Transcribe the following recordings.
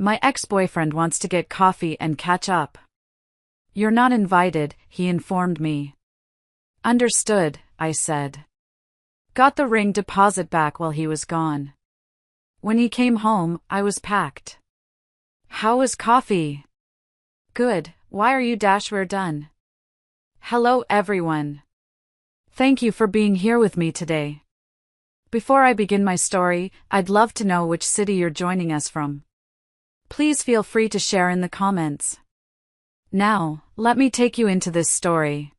My ex-boyfriend wants to get coffee and catch up. You're not invited, he informed me. Understood, I said. Got the ring deposit back while he was gone. When he came home, I was packed. How was coffee? Good, why are you we're done? Hello everyone. Thank you for being here with me today. Before I begin my story, I'd love to know which city you're joining us from. Please feel free to share in the comments. Now, let me take you into this story.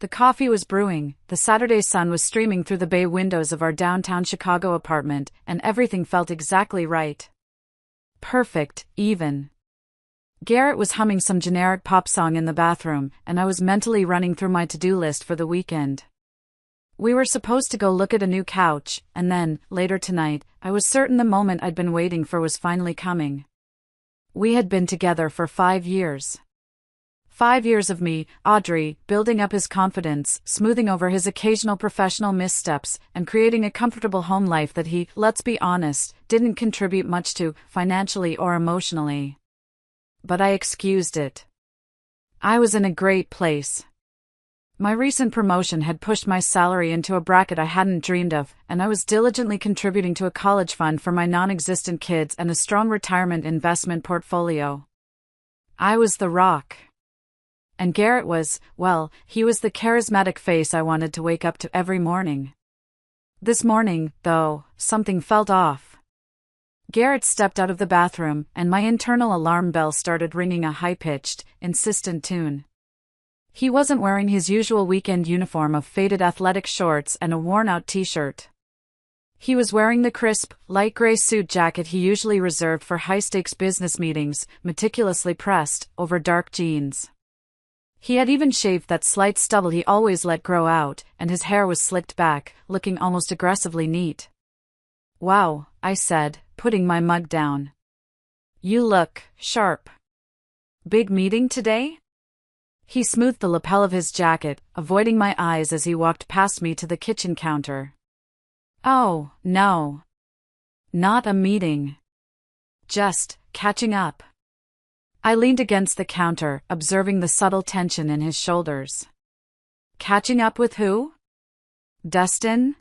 The coffee was brewing, the Saturday sun was streaming through the bay windows of our downtown Chicago apartment, and everything felt exactly right. Perfect, even. Garrett was humming some generic pop song in the bathroom, and I was mentally running through my to-do list for the weekend. We were supposed to go look at a new couch, and then, later tonight, I was certain the moment I'd been waiting for was finally coming. We had been together for 5 years. 5 years of me, Audrey, building up his confidence, smoothing over his occasional professional missteps, and creating a comfortable home life that he, let's be honest, didn't contribute much to, financially or emotionally. But I excused it. I was in a great place. My recent promotion had pushed my salary into a bracket I hadn't dreamed of, and I was diligently contributing to a college fund for my non-existent kids and a strong retirement investment portfolio. I was the rock. And Garrett was, well, he was the charismatic face I wanted to wake up to every morning. This morning, though, something felt off. Garrett stepped out of the bathroom, and my internal alarm bell started ringing a high-pitched, insistent tune. He wasn't wearing his usual weekend uniform of faded athletic shorts and a worn-out t-shirt. He was wearing the crisp, light gray suit jacket he usually reserved for high-stakes business meetings, meticulously pressed, over dark jeans. He had even shaved that slight stubble he always let grow out, and his hair was slicked back, looking almost aggressively neat. Wow, I said, putting my mug down. You look sharp. Big meeting today? He smoothed the lapel of his jacket, avoiding my eyes as he walked past me to the kitchen counter. Oh, no. Not a meeting. Just catching up. I leaned against the counter, observing the subtle tension in his shoulders. Catching up with who? Dustin?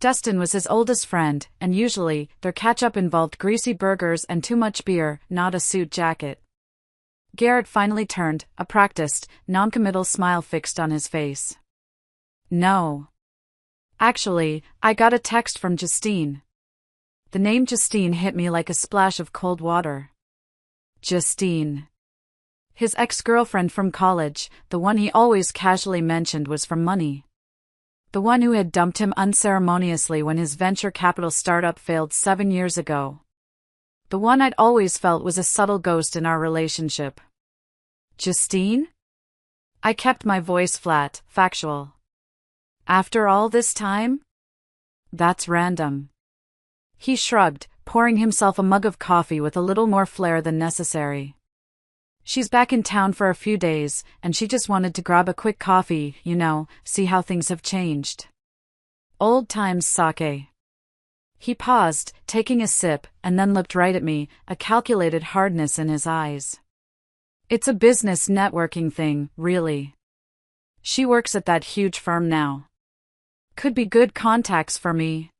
Dustin was his oldest friend, and usually, their catch-up involved greasy burgers and too much beer, not a suit jacket. Garrett finally turned, a practiced, non-committal smile fixed on his face. No. Actually, I got a text from Justine. The name Justine hit me like a splash of cold water. Justine. His ex-girlfriend from college, the one he always casually mentioned was from money. The one who had dumped him unceremoniously when his venture capital startup failed 7 years ago. The one I'd always felt was a subtle ghost in our relationship. Justine? I kept my voice flat, factual. After all this time? That's random. He shrugged, pouring himself a mug of coffee with a little more flair than necessary. She's back in town for a few days, and she just wanted to grab a quick coffee, see how things have changed. Old times sake. He paused, taking a sip, and then looked right at me, a calculated hardness in his eyes. It's a business networking thing, really. She works at that huge firm now. Could be good contacts for me.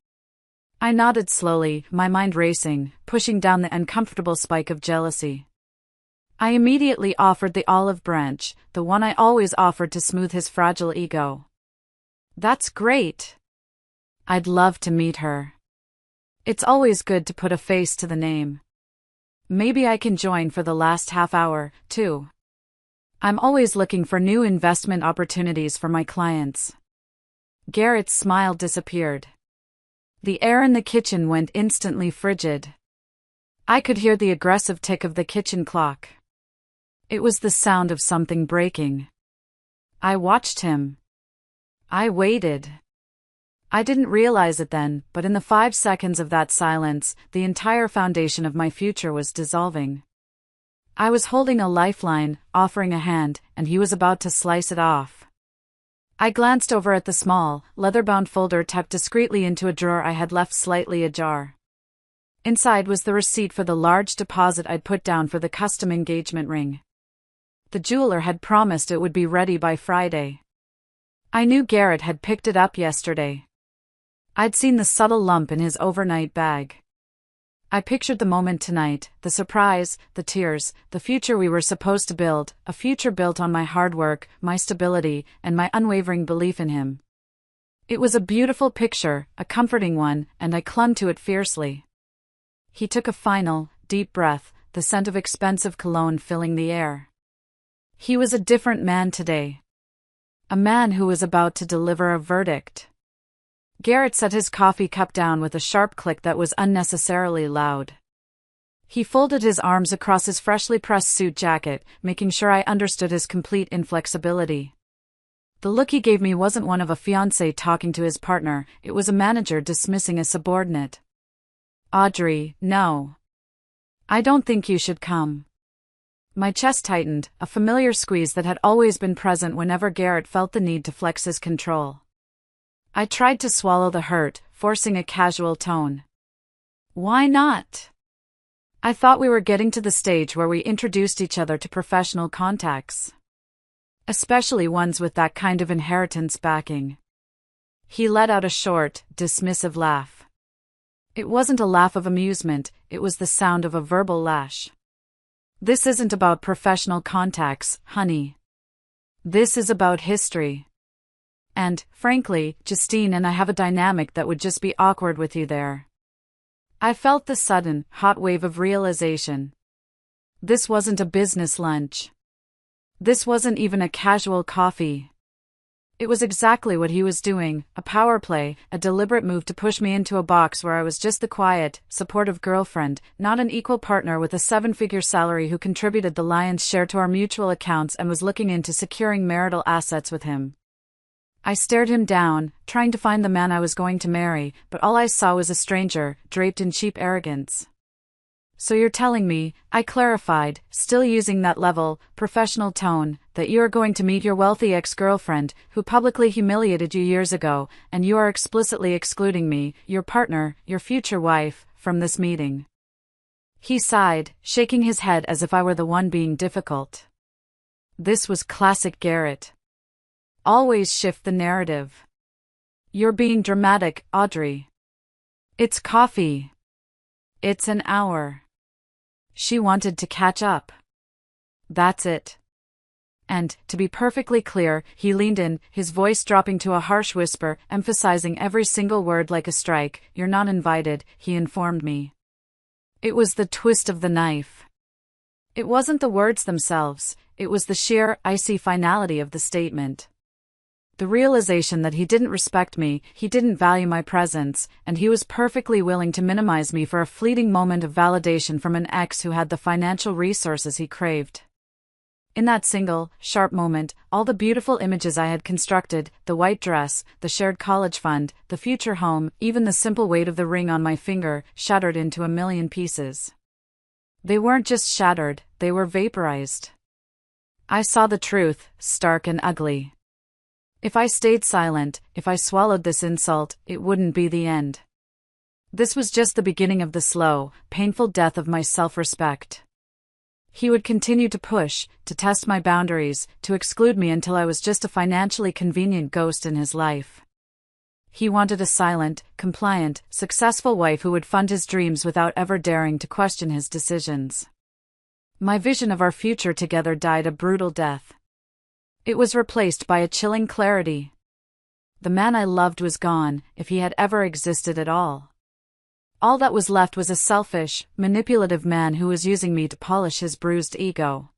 I nodded slowly, my mind racing, pushing down the uncomfortable spike of jealousy. I immediately offered the olive branch, the one I always offered to smooth his fragile ego. That's great. I'd love to meet her. It's always good to put a face to the name. Maybe I can join for the last half hour, too. I'm always looking for new investment opportunities for my clients. Garrett's smile disappeared. The air in the kitchen went instantly frigid. I could hear the aggressive tick of the kitchen clock. It was the sound of something breaking. I watched him. I waited. I didn't realize it then, but in the 5 seconds of that silence, the entire foundation of my future was dissolving. I was holding a lifeline, offering a hand, and he was about to slice it off. I glanced over at the small, leather-bound folder tucked discreetly into a drawer I had left slightly ajar. Inside was the receipt for the large deposit I'd put down for the custom engagement ring. The jeweler had promised it would be ready by Friday. I knew Garrett had picked it up yesterday. I'd seen the subtle lump in his overnight bag. I pictured the moment tonight, the surprise, the tears, the future we were supposed to build, a future built on my hard work, my stability, and my unwavering belief in him. It was a beautiful picture, a comforting one, and I clung to it fiercely. He took a final, deep breath, the scent of expensive cologne filling the air. He was a different man today. A man who was about to deliver a verdict. Garrett set his coffee cup down with a sharp click that was unnecessarily loud. He folded his arms across his freshly pressed suit jacket, making sure I understood his complete inflexibility. The look he gave me wasn't one of a fiancé talking to his partner, it was a manager dismissing a subordinate. Audrey, no. I don't think you should come. My chest tightened, a familiar squeeze that had always been present whenever Garrett felt the need to flex his control. I tried to swallow the hurt, forcing a casual tone. Why not? I thought we were getting to the stage where we introduced each other to professional contacts. Especially ones with that kind of inheritance backing. He let out a short, dismissive laugh. It wasn't a laugh of amusement, it was the sound of a verbal lash. This isn't about professional contacts, honey. This is about history. And, frankly, Justine and I have a dynamic that would just be awkward with you there. I felt the sudden, hot wave of realization. This wasn't a business lunch. This wasn't even a casual coffee. It was exactly what he was doing, a power play, a deliberate move to push me into a box where I was just the quiet, supportive girlfriend, not an equal partner with a 7-figure salary who contributed the lion's share to our mutual accounts and was looking into securing marital assets with him. I stared him down, trying to find the man I was going to marry, but all I saw was a stranger, draped in cheap arrogance. So you're telling me, I clarified, still using that level, professional tone, that you are going to meet your wealthy ex-girlfriend, who publicly humiliated you years ago, and you are explicitly excluding me, your partner, your future wife, from this meeting. He sighed, shaking his head as if I were the one being difficult. This was classic Garrett. Always shift the narrative. You're being dramatic, Audrey. It's coffee. It's an hour. She wanted to catch up. That's it. And, to be perfectly clear, he leaned in, his voice dropping to a harsh whisper, emphasizing every single word like a strike. You're not invited, he informed me. It was the twist of the knife. It wasn't the words themselves, it was the sheer, icy finality of the statement. The realization that he didn't respect me, he didn't value my presence, and he was perfectly willing to minimize me for a fleeting moment of validation from an ex who had the financial resources he craved. In that single, sharp moment, all the beautiful images I had constructed, the white dress, the shared college fund, the future home, even the simple weight of the ring on my finger, shattered into a million pieces. They weren't just shattered, they were vaporized. I saw the truth, stark and ugly. If I stayed silent, if I swallowed this insult, it wouldn't be the end. This was just the beginning of the slow, painful death of my self-respect. He would continue to push, to test my boundaries, to exclude me until I was just a financially convenient ghost in his life. He wanted a silent, compliant, successful wife who would fund his dreams without ever daring to question his decisions. My vision of our future together died a brutal death. It was replaced by a chilling clarity. The man I loved was gone, if he had ever existed at all. All that was left was a selfish, manipulative man who was using me to polish his bruised ego.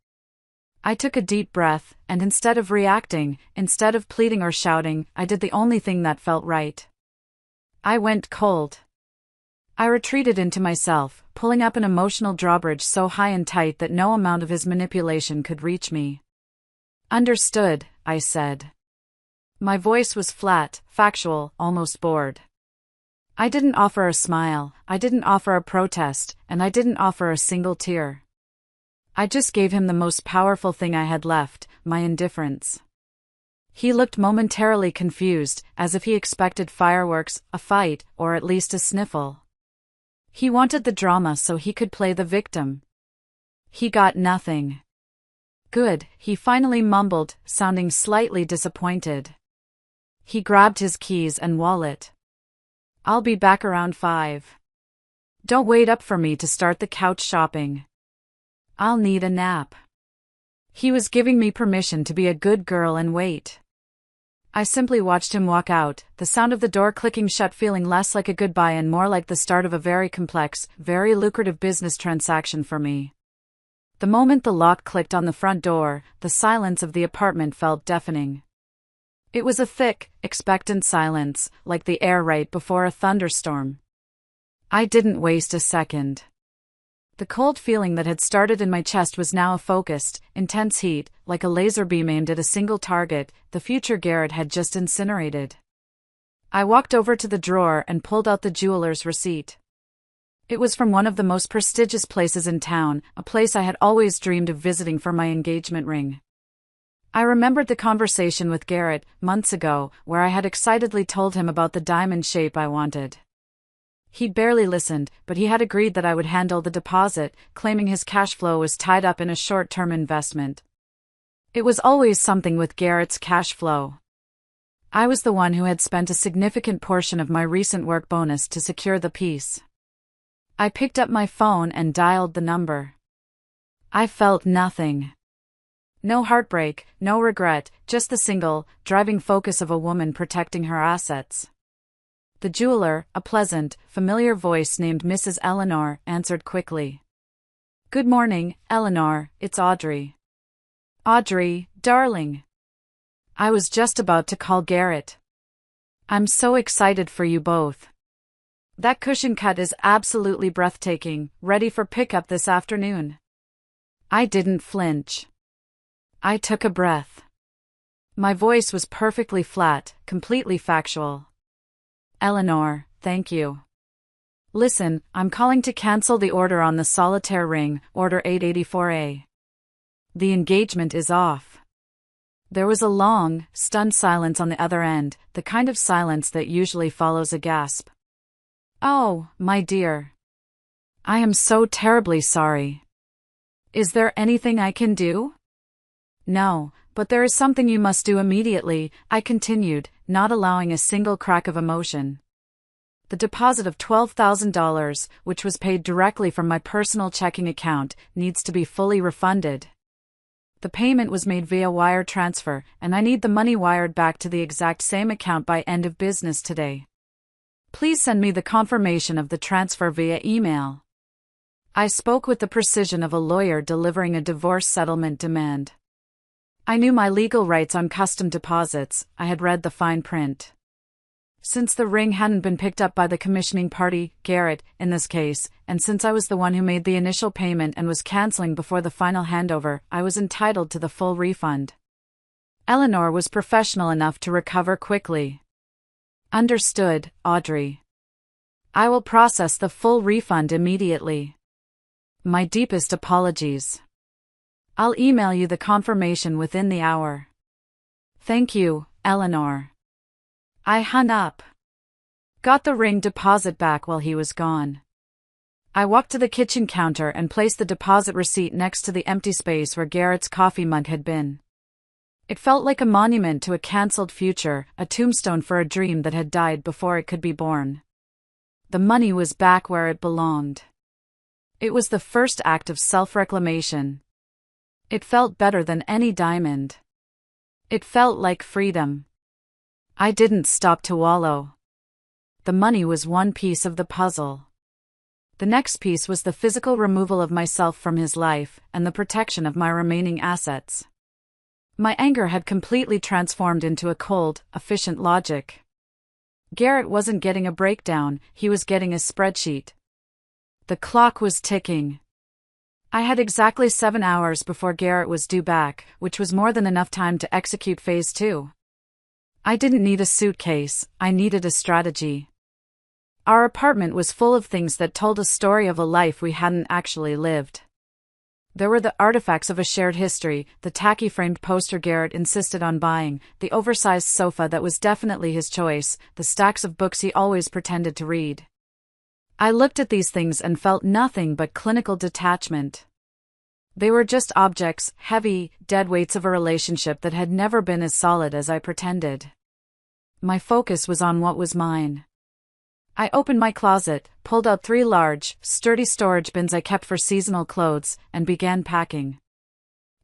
I took a deep breath, and instead of reacting, instead of pleading or shouting, I did the only thing that felt right. I went cold. I retreated into myself, pulling up an emotional drawbridge so high and tight that no amount of his manipulation could reach me. Understood, I said. My voice was flat, factual, almost bored. I didn't offer a smile, I didn't offer a protest, and I didn't offer a single tear. I just gave him the most powerful thing I had left, my indifference. He looked momentarily confused, as if he expected fireworks, a fight, or at least a sniffle. He wanted the drama so he could play the victim. He got nothing. Good, he finally mumbled, sounding slightly disappointed. He grabbed his keys and wallet. I'll be back around 5. Don't wait up for me to start the couch shopping. I'll need a nap. He was giving me permission to be a good girl and wait. I simply watched him walk out, the sound of the door clicking shut feeling less like a goodbye and more like the start of a very complex, very lucrative business transaction for me. The moment the lock clicked on the front door, the silence of the apartment felt deafening. It was a thick, expectant silence, like the air right before a thunderstorm. I didn't waste a second. The cold feeling that had started in my chest was now a focused, intense heat, like a laser beam aimed at a single target, the future Garrett had just incinerated. I walked over to the drawer and pulled out the jeweler's receipt. It was from one of the most prestigious places in town, a place I had always dreamed of visiting for my engagement ring. I remembered the conversation with Garrett, months ago, where I had excitedly told him about the diamond shape I wanted. He barely listened, but he had agreed that I would handle the deposit, claiming his cash flow was tied up in a short-term investment. It was always something with Garrett's cash flow. I was the one who had spent a significant portion of my recent work bonus to secure the piece. I picked up my phone and dialed the number. I felt nothing. No heartbreak, no regret, just the single, driving focus of a woman protecting her assets. The jeweler, a pleasant, familiar voice named Mrs. Eleanor, answered quickly. Good morning, Eleanor, it's Audrey. Audrey, darling. I was just about to call Garrett. I'm so excited for you both. That cushion cut is absolutely breathtaking, ready for pickup this afternoon. I didn't flinch. I took a breath. My voice was perfectly flat, completely factual. Eleanor, thank you. Listen, I'm calling to cancel the order on the solitaire ring, order 884A. The engagement is off. There was a long, stunned silence on the other end, the kind of silence that usually follows a gasp. Oh, my dear. I am so terribly sorry. Is there anything I can do? No, but there is something you must do immediately, I continued, not allowing a single crack of emotion. The deposit of $12,000, which was paid directly from my personal checking account, needs to be fully refunded. The payment was made via wire transfer, and I need the money wired back to the exact same account by end of business today. Please send me the confirmation of the transfer via email. I spoke with the precision of a lawyer delivering a divorce settlement demand. I knew my legal rights on custom deposits, I had read the fine print. Since the ring hadn't been picked up by the commissioning party, Garrett, in this case, and since I was the one who made the initial payment and was canceling before the final handover, I was entitled to the full refund. Eleanor was professional enough to recover quickly. Understood, Audrey. I will process the full refund immediately. My deepest apologies. I'll email you the confirmation within the hour. Thank you, Eleanor. I hung up. Got the ring deposit back while he was gone. I walked to the kitchen counter and placed the deposit receipt next to the empty space where Garrett's coffee mug had been. It felt like a monument to a cancelled future, a tombstone for a dream that had died before it could be born. The money was back where it belonged. It was the first act of self-reclamation. It felt better than any diamond. It felt like freedom. I didn't stop to wallow. The money was one piece of the puzzle. The next piece was the physical removal of myself from his life and the protection of my remaining assets. My anger had completely transformed into a cold, efficient logic. Garrett wasn't getting a breakdown, he was getting a spreadsheet. The clock was ticking. I had exactly 7 hours before Garrett was due back, which was more than enough time to execute phase 2. I didn't need a suitcase, I needed a strategy. Our apartment was full of things that told a story of a life we hadn't actually lived. There were the artifacts of a shared history, the tacky framed poster Garrett insisted on buying, the oversized sofa that was definitely his choice, the stacks of books he always pretended to read. I looked at these things and felt nothing but clinical detachment. They were just objects, heavy, dead weights of a relationship that had never been as solid as I pretended. My focus was on what was mine. I opened my closet, pulled out 3 large, sturdy storage bins I kept for seasonal clothes, and began packing.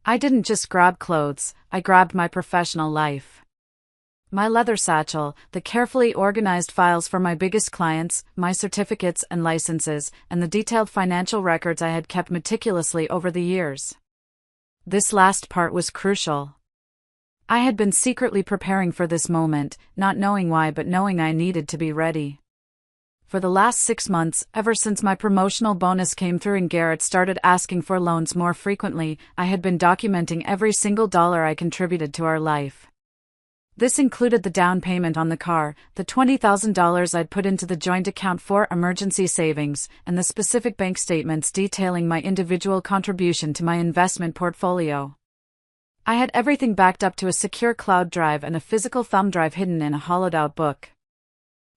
I didn't just grab clothes, I grabbed my professional life. My leather satchel, the carefully organized files for my biggest clients, my certificates and licenses, and the detailed financial records I had kept meticulously over the years. This last part was crucial. I had been secretly preparing for this moment, not knowing why but knowing I needed to be ready. For the last 6 months, ever since my promotional bonus came through and Garrett started asking for loans more frequently, I had been documenting every single dollar I contributed to our life. This included the down payment on the car, the $20,000 I'd put into the joint account for emergency savings, and the specific bank statements detailing my individual contribution to my investment portfolio. I had everything backed up to a secure cloud drive and a physical thumb drive hidden in a hollowed-out book.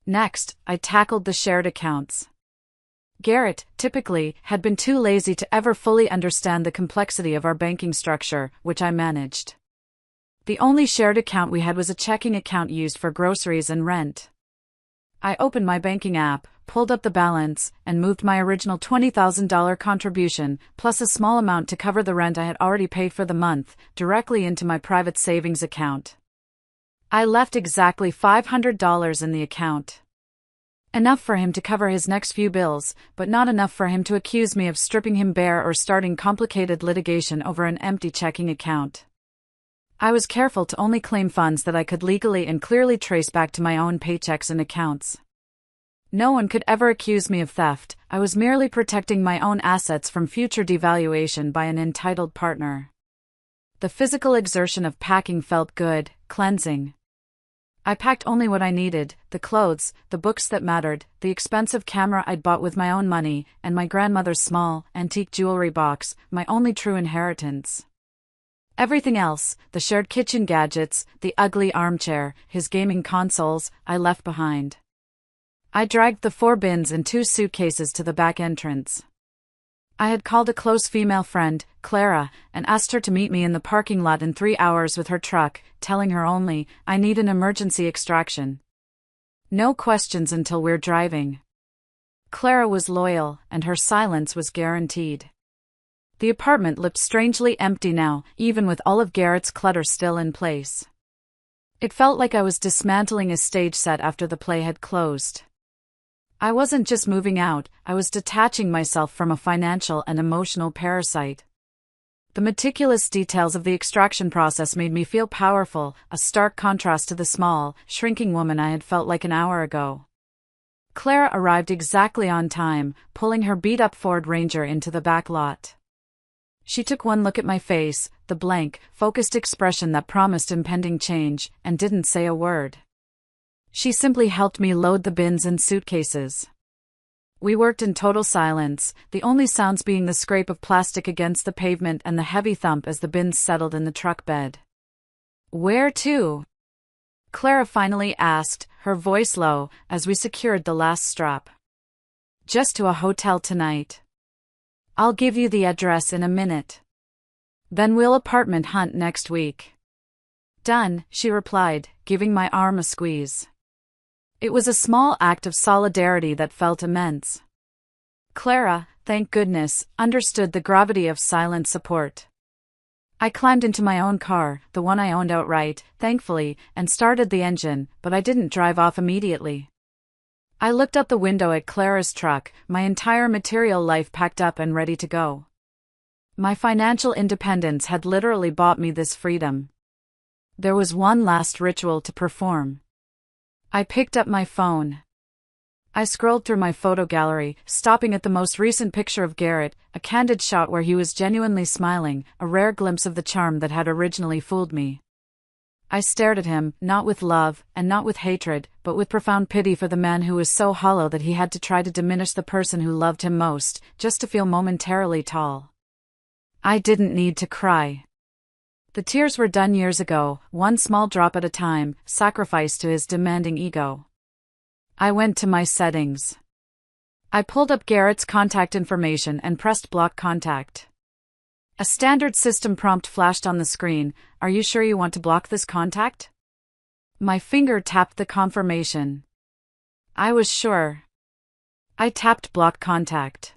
Next, I tackled the shared accounts. Garrett, typically, had been too lazy to ever fully understand the complexity of our banking structure, which I managed. The only shared account we had was a checking account used for groceries and rent. I opened my banking app, pulled up the balance, and moved my original $20,000 contribution, plus a small amount to cover the rent I had already paid for the month, directly into my private savings account. I left exactly $500 in the account. Enough for him to cover his next few bills, but not enough for him to accuse me of stripping him bare or starting complicated litigation over an empty checking account. I was careful to only claim funds that I could legally and clearly trace back to my own paychecks and accounts. No one could ever accuse me of theft. I was merely protecting my own assets from future devaluation by an entitled partner. The physical exertion of packing felt good, cleansing. I packed only what I needed, the clothes, the books that mattered, the expensive camera I'd bought with my own money, and my grandmother's small, antique jewelry box, my only true inheritance. Everything else, the shared kitchen gadgets, the ugly armchair, his gaming consoles, I left behind. I dragged the 4 bins and 2 suitcases to the back entrance. I had called a close female friend, Clara, and asked her to meet me in the parking lot in 3 hours with her truck, telling her only, I need an emergency extraction. No questions until we're driving. Clara was loyal, and her silence was guaranteed. The apartment looked strangely empty now, even with all of Garrett's clutter still in place. It felt like I was dismantling a stage set after the play had closed. I wasn't just moving out, I was detaching myself from a financial and emotional parasite. The meticulous details of the extraction process made me feel powerful, a stark contrast to the small, shrinking woman I had felt like an hour ago. Clara arrived exactly on time, pulling her beat-up Ford Ranger into the back lot. She took one look at my face, the blank, focused expression that promised impending change, and didn't say a word. She simply helped me load the bins and suitcases. We worked in total silence, the only sounds being the scrape of plastic against the pavement and the heavy thump as the bins settled in the truck bed. "Where to?" Clara finally asked, her voice low, as we secured the last strap. "Just to a hotel tonight. I'll give you the address in a minute. Then we'll apartment hunt next week." "Done," she replied, giving my arm a squeeze. It was a small act of solidarity that felt immense. Clara, thank goodness, understood the gravity of silent support. I climbed into my own car, the one I owned outright, thankfully, and started the engine, but I didn't drive off immediately. I looked out the window at Clara's truck, my entire material life packed up and ready to go. My financial independence had literally bought me this freedom. There was one last ritual to perform. I picked up my phone. I scrolled through my photo gallery, stopping at the most recent picture of Garrett, a candid shot where he was genuinely smiling, a rare glimpse of the charm that had originally fooled me. I stared at him, not with love, and not with hatred, but with profound pity for the man who was so hollow that he had to try to diminish the person who loved him most, just to feel momentarily tall. I didn't need to cry. The tears were done years ago, one small drop at a time, sacrificed to his demanding ego. I went to my settings. I pulled up Garrett's contact information and pressed block contact. A standard system prompt flashed on the screen. Are you sure you want to block this contact? My finger tapped the confirmation. I was sure. I tapped block contact.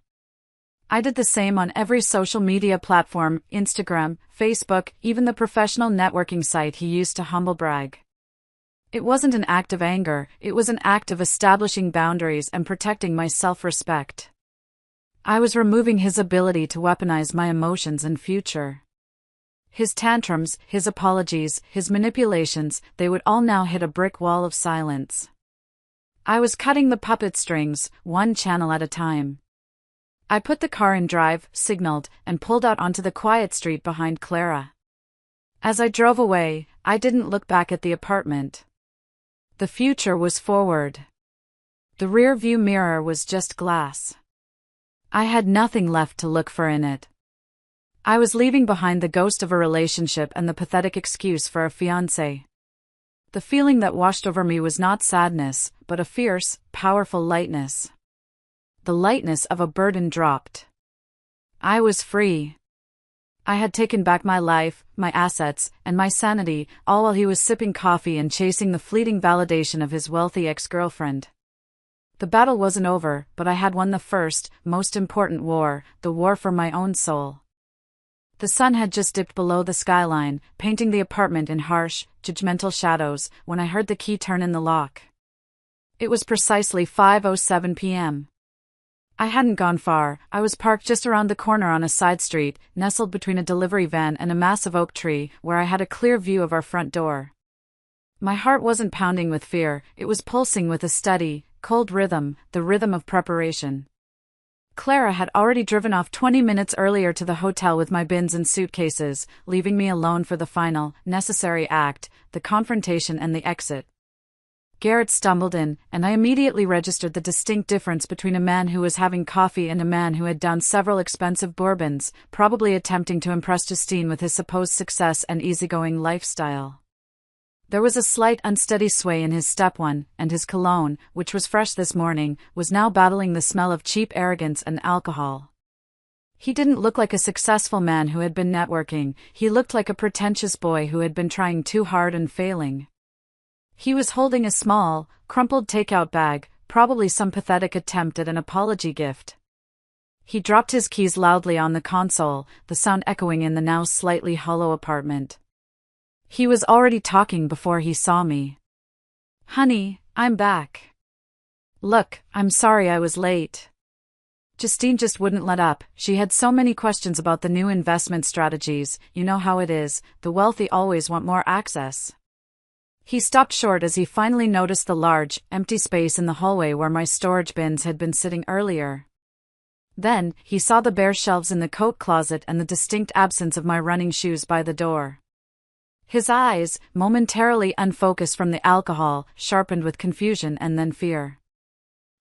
I did the same on every social media platform, Instagram, Facebook, even the professional networking site he used to humble brag. It wasn't an act of anger, it was an act of establishing boundaries and protecting my self-respect. I was removing his ability to weaponize my emotions and future. His tantrums, his apologies, his manipulations, they would all now hit a brick wall of silence. I was cutting the puppet strings, one channel at a time. I put the car in drive, signaled, and pulled out onto the quiet street behind Clara. As I drove away, I didn't look back at the apartment. The future was forward. The rear-view mirror was just glass. I had nothing left to look for in it. I was leaving behind the ghost of a relationship and the pathetic excuse for a fiancé. The feeling that washed over me was not sadness, but a fierce, powerful lightness. The lightness of a burden dropped. I was free. I had taken back my life, my assets, and my sanity, all while he was sipping coffee and chasing the fleeting validation of his wealthy ex-girlfriend. The battle wasn't over, but I had won the first, most important war, the war for my own soul. The sun had just dipped below the skyline, painting the apartment in harsh, judgmental shadows, when I heard the key turn in the lock. It was precisely 5:07 p.m. I hadn't gone far. I was parked just around the corner on a side street, nestled between a delivery van and a massive oak tree, where I had a clear view of our front door. My heart wasn't pounding with fear, it was pulsing with a steady, cold rhythm, the rhythm of preparation. Clara had already driven off 20 minutes earlier to the hotel with my bins and suitcases, leaving me alone for the final, necessary act, the confrontation and the exit. Garrett stumbled in, and I immediately registered the distinct difference between a man who was having coffee and a man who had downed several expensive bourbons, probably attempting to impress Justine with his supposed success and easygoing lifestyle. There was a slight unsteady sway in his step and his cologne, which was fresh this morning, was now battling the smell of cheap arrogance and alcohol. He didn't look like a successful man who had been networking, he looked like a pretentious boy who had been trying too hard and failing. He was holding a small, crumpled takeout bag, probably some pathetic attempt at an apology gift. He dropped his keys loudly on the console, the sound echoing in the now slightly hollow apartment. He was already talking before he saw me. "Honey, I'm back. Look, I'm sorry I was late." Justine just wouldn't let up. She had so many questions about the new investment strategies. You know how it is, the wealthy always want more access. He stopped short as he finally noticed the large, empty space in the hallway where my storage bins had been sitting earlier. Then, he saw the bare shelves in the coat closet and the distinct absence of my running shoes by the door. His eyes, momentarily unfocused from the alcohol, sharpened with confusion and then fear.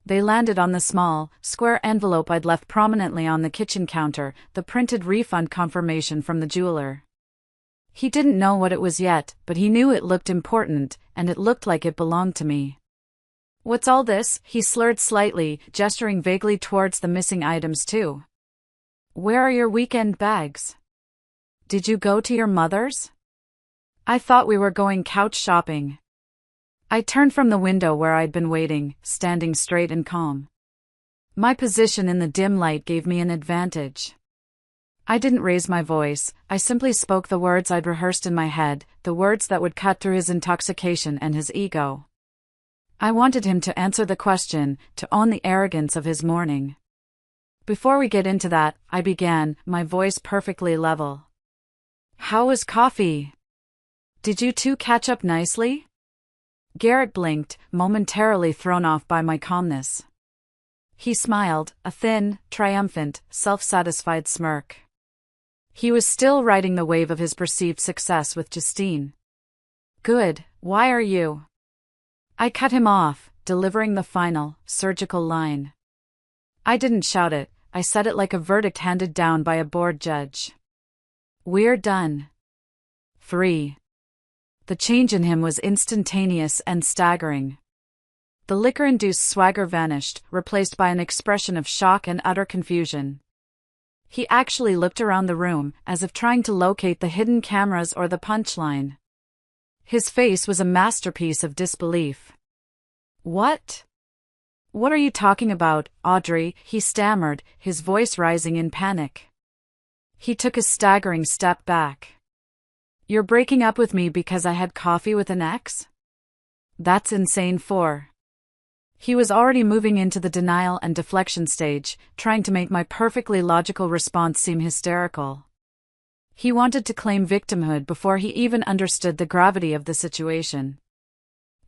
They landed on the small, square envelope I'd left prominently on the kitchen counter, the printed refund confirmation from the jeweler. He didn't know what it was yet, but he knew it looked important, and it looked like it belonged to me. "What's all this?" he slurred slightly, gesturing vaguely towards the missing items too. "Where are your weekend bags? Did you go to your mother's? I thought we were going couch shopping." I turned from the window where I'd been waiting, standing straight and calm. My position in the dim light gave me an advantage. I didn't raise my voice, I simply spoke the words I'd rehearsed in my head, the words that would cut through his intoxication and his ego. I wanted him to answer the question, to own the arrogance of his morning. "Before we get into that," I began, my voice perfectly level. "How was coffee? Did you two catch up nicely?" Garrett blinked, momentarily thrown off by my calmness. He smiled, a thin, triumphant, self-satisfied smirk. He was still riding the wave of his perceived success with Justine. "Good, why are you?" I cut him off, delivering the final, surgical line. I didn't shout it, I said it like a verdict handed down by a bored judge. "We're done." 3. The change in him was instantaneous and staggering. The liquor-induced swagger vanished, replaced by an expression of shock and utter confusion. He actually looked around the room, as if trying to locate the hidden cameras or the punchline. His face was a masterpiece of disbelief. "What? What are you talking about, Audrey?" he stammered, his voice rising in panic. He took a staggering step back. "You're breaking up with me because I had coffee with an ex? That's insane." He was already moving into the denial and deflection stage, trying to make my perfectly logical response seem hysterical. He wanted to claim victimhood before he even understood the gravity of the situation.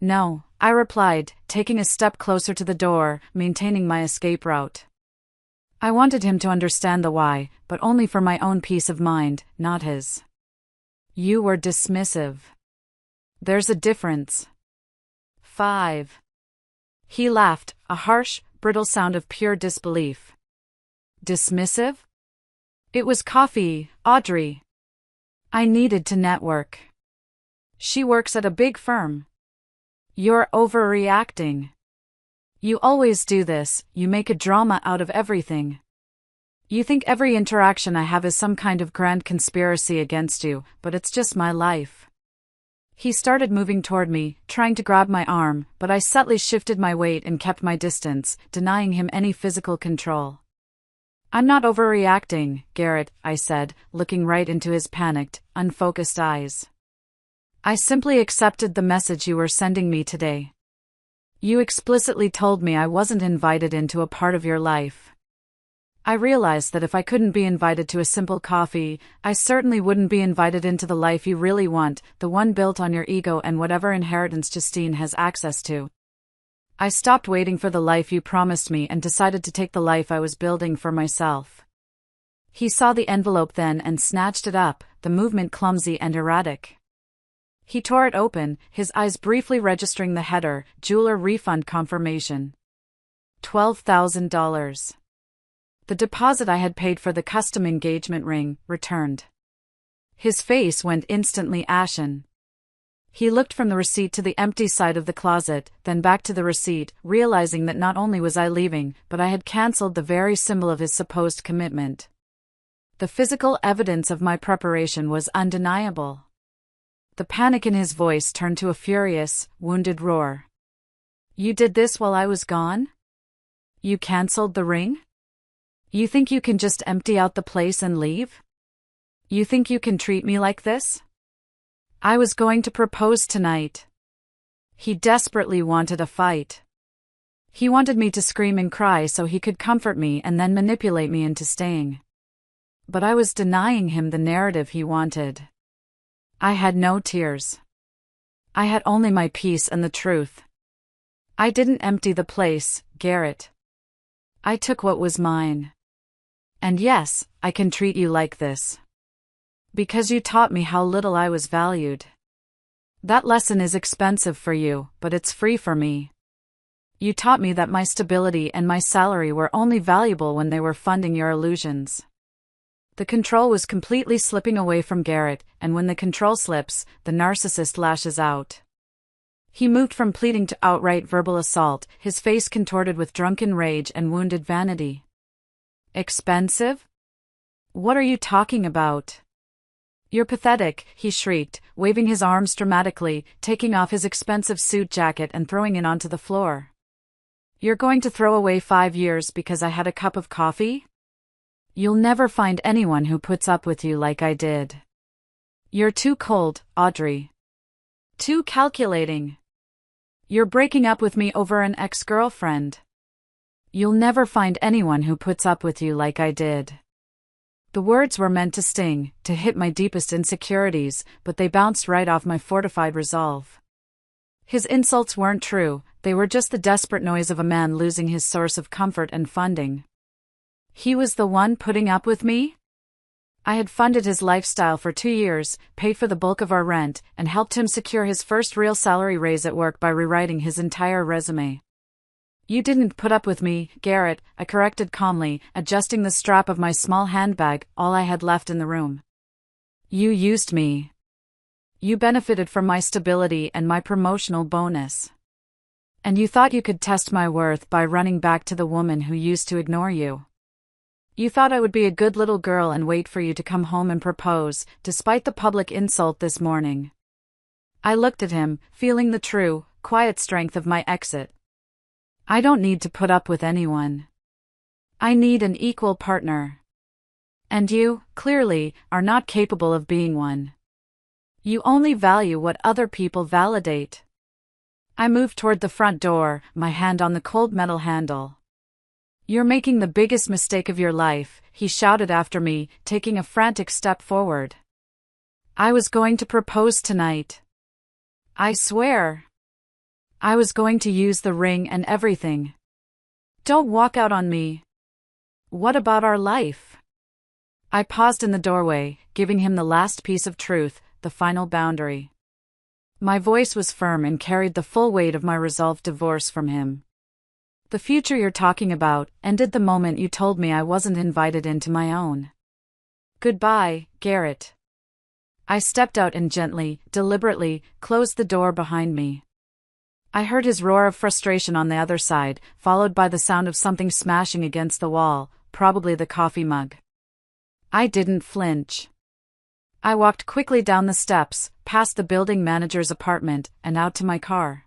"No," I replied, taking a step closer to the door, maintaining my escape route. I wanted him to understand the why, but only for my own peace of mind, not his. "You were dismissive. There's a difference." 5. He laughed, a harsh, brittle sound of pure disbelief. "Dismissive? It was coffee, Audrey. I needed to network. She works at a big firm." "You're overreacting. You always do this, you make a drama out of everything. You think every interaction I have is some kind of grand conspiracy against you, but it's just my life." He started moving toward me, trying to grab my arm, but I subtly shifted my weight and kept my distance, denying him any physical control. "I'm not overreacting, Garrett," I said, looking right into his panicked, unfocused eyes. "I simply accepted the message you were sending me today. You explicitly told me I wasn't invited into a part of your life. I realized that if I couldn't be invited to a simple coffee, I certainly wouldn't be invited into the life you really want, the one built on your ego and whatever inheritance Justine has access to. I stopped waiting for the life you promised me and decided to take the life I was building for myself." He saw the envelope then and snatched it up, the movement clumsy and erratic. He tore it open, his eyes briefly registering the header, "Jeweler refund confirmation. $12,000. The deposit I had paid for the custom engagement ring, returned." His face went instantly ashen. He looked from the receipt to the empty side of the closet, then back to the receipt, realizing that not only was I leaving, but I had cancelled the very symbol of his supposed commitment. The physical evidence of my preparation was undeniable. The panic in his voice turned to a furious, wounded roar. "You did this while I was gone? You cancelled the ring? You think you can just empty out the place and leave? You think you can treat me like this? I was going to propose tonight." He desperately wanted a fight. He wanted me to scream and cry so he could comfort me and then manipulate me into staying. But I was denying him the narrative he wanted. I had no tears. I had only my peace and the truth. I didn't empty the place, Garrett. I took what was mine. And yes, I can treat you like this. Because you taught me how little I was valued. That lesson is expensive for you, but it's free for me. You taught me that my stability and my salary were only valuable when they were funding your illusions. The control was completely slipping away from Garrett, and when the control slips, the narcissist lashes out. He moved from pleading to outright verbal assault, his face contorted with drunken rage and wounded vanity. "Expensive? What are you talking about? You're pathetic," he shrieked, waving his arms dramatically, taking off his expensive suit jacket and throwing it onto the floor. "You're going to throw away 5 years because I had a cup of coffee? You'll never find anyone who puts up with you like I did. You're too cold, Audrey. Too calculating. You're breaking up with me over an ex-girlfriend. You'll never find anyone who puts up with you like I did." The words were meant to sting, to hit my deepest insecurities, but they bounced right off my fortified resolve. His insults weren't true, they were just the desperate noise of a man losing his source of comfort and funding. He was the one putting up with me? I had funded his lifestyle for 2 years, paid for the bulk of our rent, and helped him secure his first real salary raise at work by rewriting his entire resume. "You didn't put up with me, Garrett," I corrected calmly, adjusting the strap of my small handbag, all I had left in the room. "You used me. You benefited from my stability and my promotional bonus. And you thought you could test my worth by running back to the woman who used to ignore you. You thought I would be a good little girl and wait for you to come home and propose, despite the public insult this morning. I looked at him, feeling the true, quiet strength of my exit. I don't need to put up with anyone. I need an equal partner. And you, clearly, are not capable of being one. You only value what other people validate. I moved toward the front door, my hand on the cold metal handle. You're making the biggest mistake of your life, he shouted after me, taking a frantic step forward. I was going to propose tonight. I swear. I was going to use the ring and everything. Don't walk out on me. What about our life? I paused in the doorway, giving him the last piece of truth, the final boundary. My voice was firm and carried the full weight of my resolved divorce from him. The future you're talking about ended the moment you told me I wasn't invited into my own. Goodbye, Garrett. I stepped out and gently, deliberately, closed the door behind me. I heard his roar of frustration on the other side, followed by the sound of something smashing against the wall, probably the coffee mug. I didn't flinch. I walked quickly down the steps, past the building manager's apartment, and out to my car.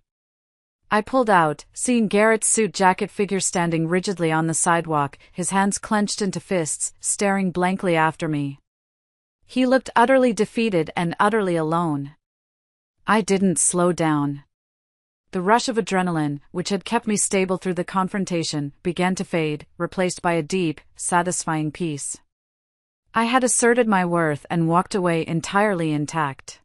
I pulled out, seeing Garrett's suit jacket figure standing rigidly on the sidewalk, his hands clenched into fists, staring blankly after me. He looked utterly defeated and utterly alone. I didn't slow down. The rush of adrenaline, which had kept me stable through the confrontation, began to fade, replaced by a deep, satisfying peace. I had asserted my worth and walked away entirely intact.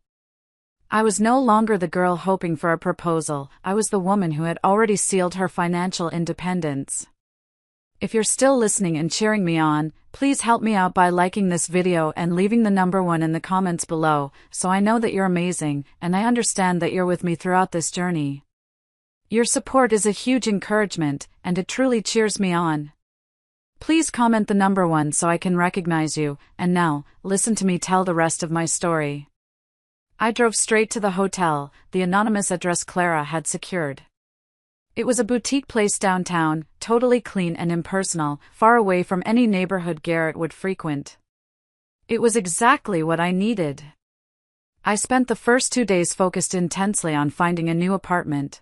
I was no longer the girl hoping for a proposal, I was the woman who had already sealed her financial independence. If you're still listening and cheering me on, please help me out by liking this video and leaving the number 1 in the comments below, so I know that you're amazing, and I understand that you're with me throughout this journey. Your support is a huge encouragement, and it truly cheers me on. Please comment the number 1 so I can recognize you, and now, listen to me tell the rest of my story. I drove straight to the hotel, the anonymous address Clara had secured. It was a boutique place downtown, totally clean and impersonal, far away from any neighborhood Garrett would frequent. It was exactly what I needed. I spent the first 2 days focused intensely on finding a new apartment.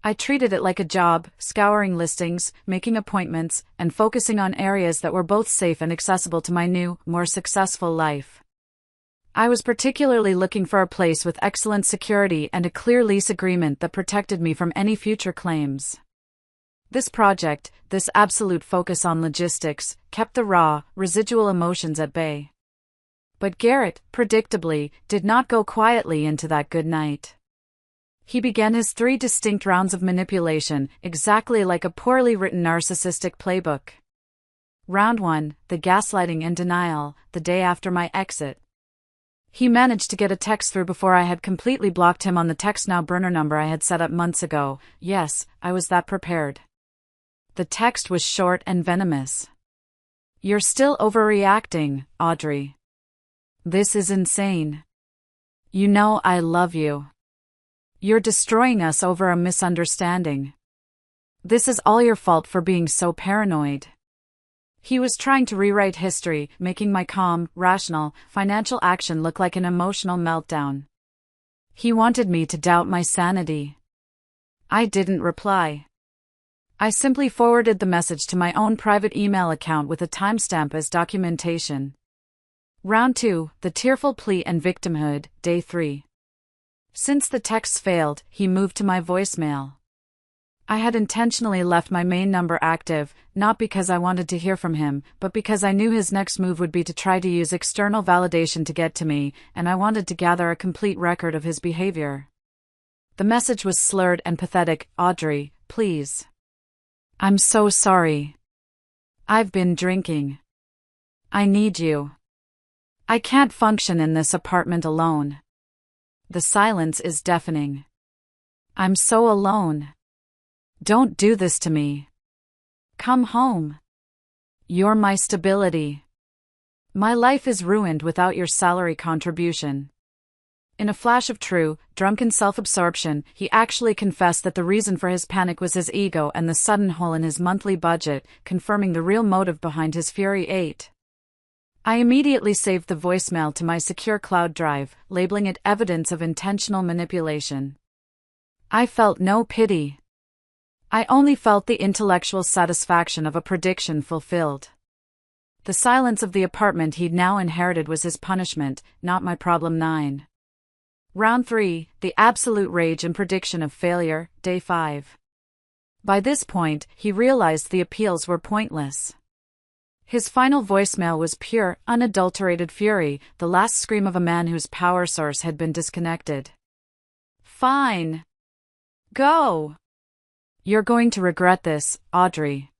I treated it like a job, scouring listings, making appointments, and focusing on areas that were both safe and accessible to my new, more successful life. I was particularly looking for a place with excellent security and a clear lease agreement that protected me from any future claims. This project, this absolute focus on logistics, kept the raw, residual emotions at bay. But Garrett, predictably, did not go quietly into that good night. He began his 3 distinct rounds of manipulation, exactly like a poorly written narcissistic playbook. Round 1, the gaslighting and denial, the day after my exit. He managed to get a text through before I had completely blocked him on the Text Now burner number I had set up months ago. Yes, I was that prepared. The text was short and venomous. You're still overreacting, Audrey. This is insane. You know I love you. You're destroying us over a misunderstanding. This is all your fault for being so paranoid. He was trying to rewrite history, making my calm, rational, financial action look like an emotional meltdown. He wanted me to doubt my sanity. I didn't reply. I simply forwarded the message to my own private email account with a timestamp as documentation. Round 2, the tearful plea and victimhood, day 3. Since the texts failed, he moved to my voicemail. I had intentionally left my main number active, not because I wanted to hear from him, but because I knew his next move would be to try to use external validation to get to me, and I wanted to gather a complete record of his behavior. The message was slurred and pathetic. Audrey, please. I'm so sorry. I've been drinking. I need you. I can't function in this apartment alone. The silence is deafening. I'm so alone. Don't do this to me. Come home. You're my stability. My life is ruined without your salary contribution. In a flash of true, drunken self-absorption, he actually confessed that the reason for his panic was his ego and the sudden hole in his monthly budget, confirming the real motive behind his Fury 8. I immediately saved the voicemail to my secure cloud drive, labeling it evidence of intentional manipulation. I felt no pity. I only felt the intellectual satisfaction of a prediction fulfilled. The silence of the apartment he'd now inherited was his punishment, not my problem 9. Round 3, the absolute rage and prediction of failure, day 5. By this point, he realized the appeals were pointless. His final voicemail was pure, unadulterated fury, the last scream of a man whose power source had been disconnected. Fine. Go. You're going to regret this, Audrey.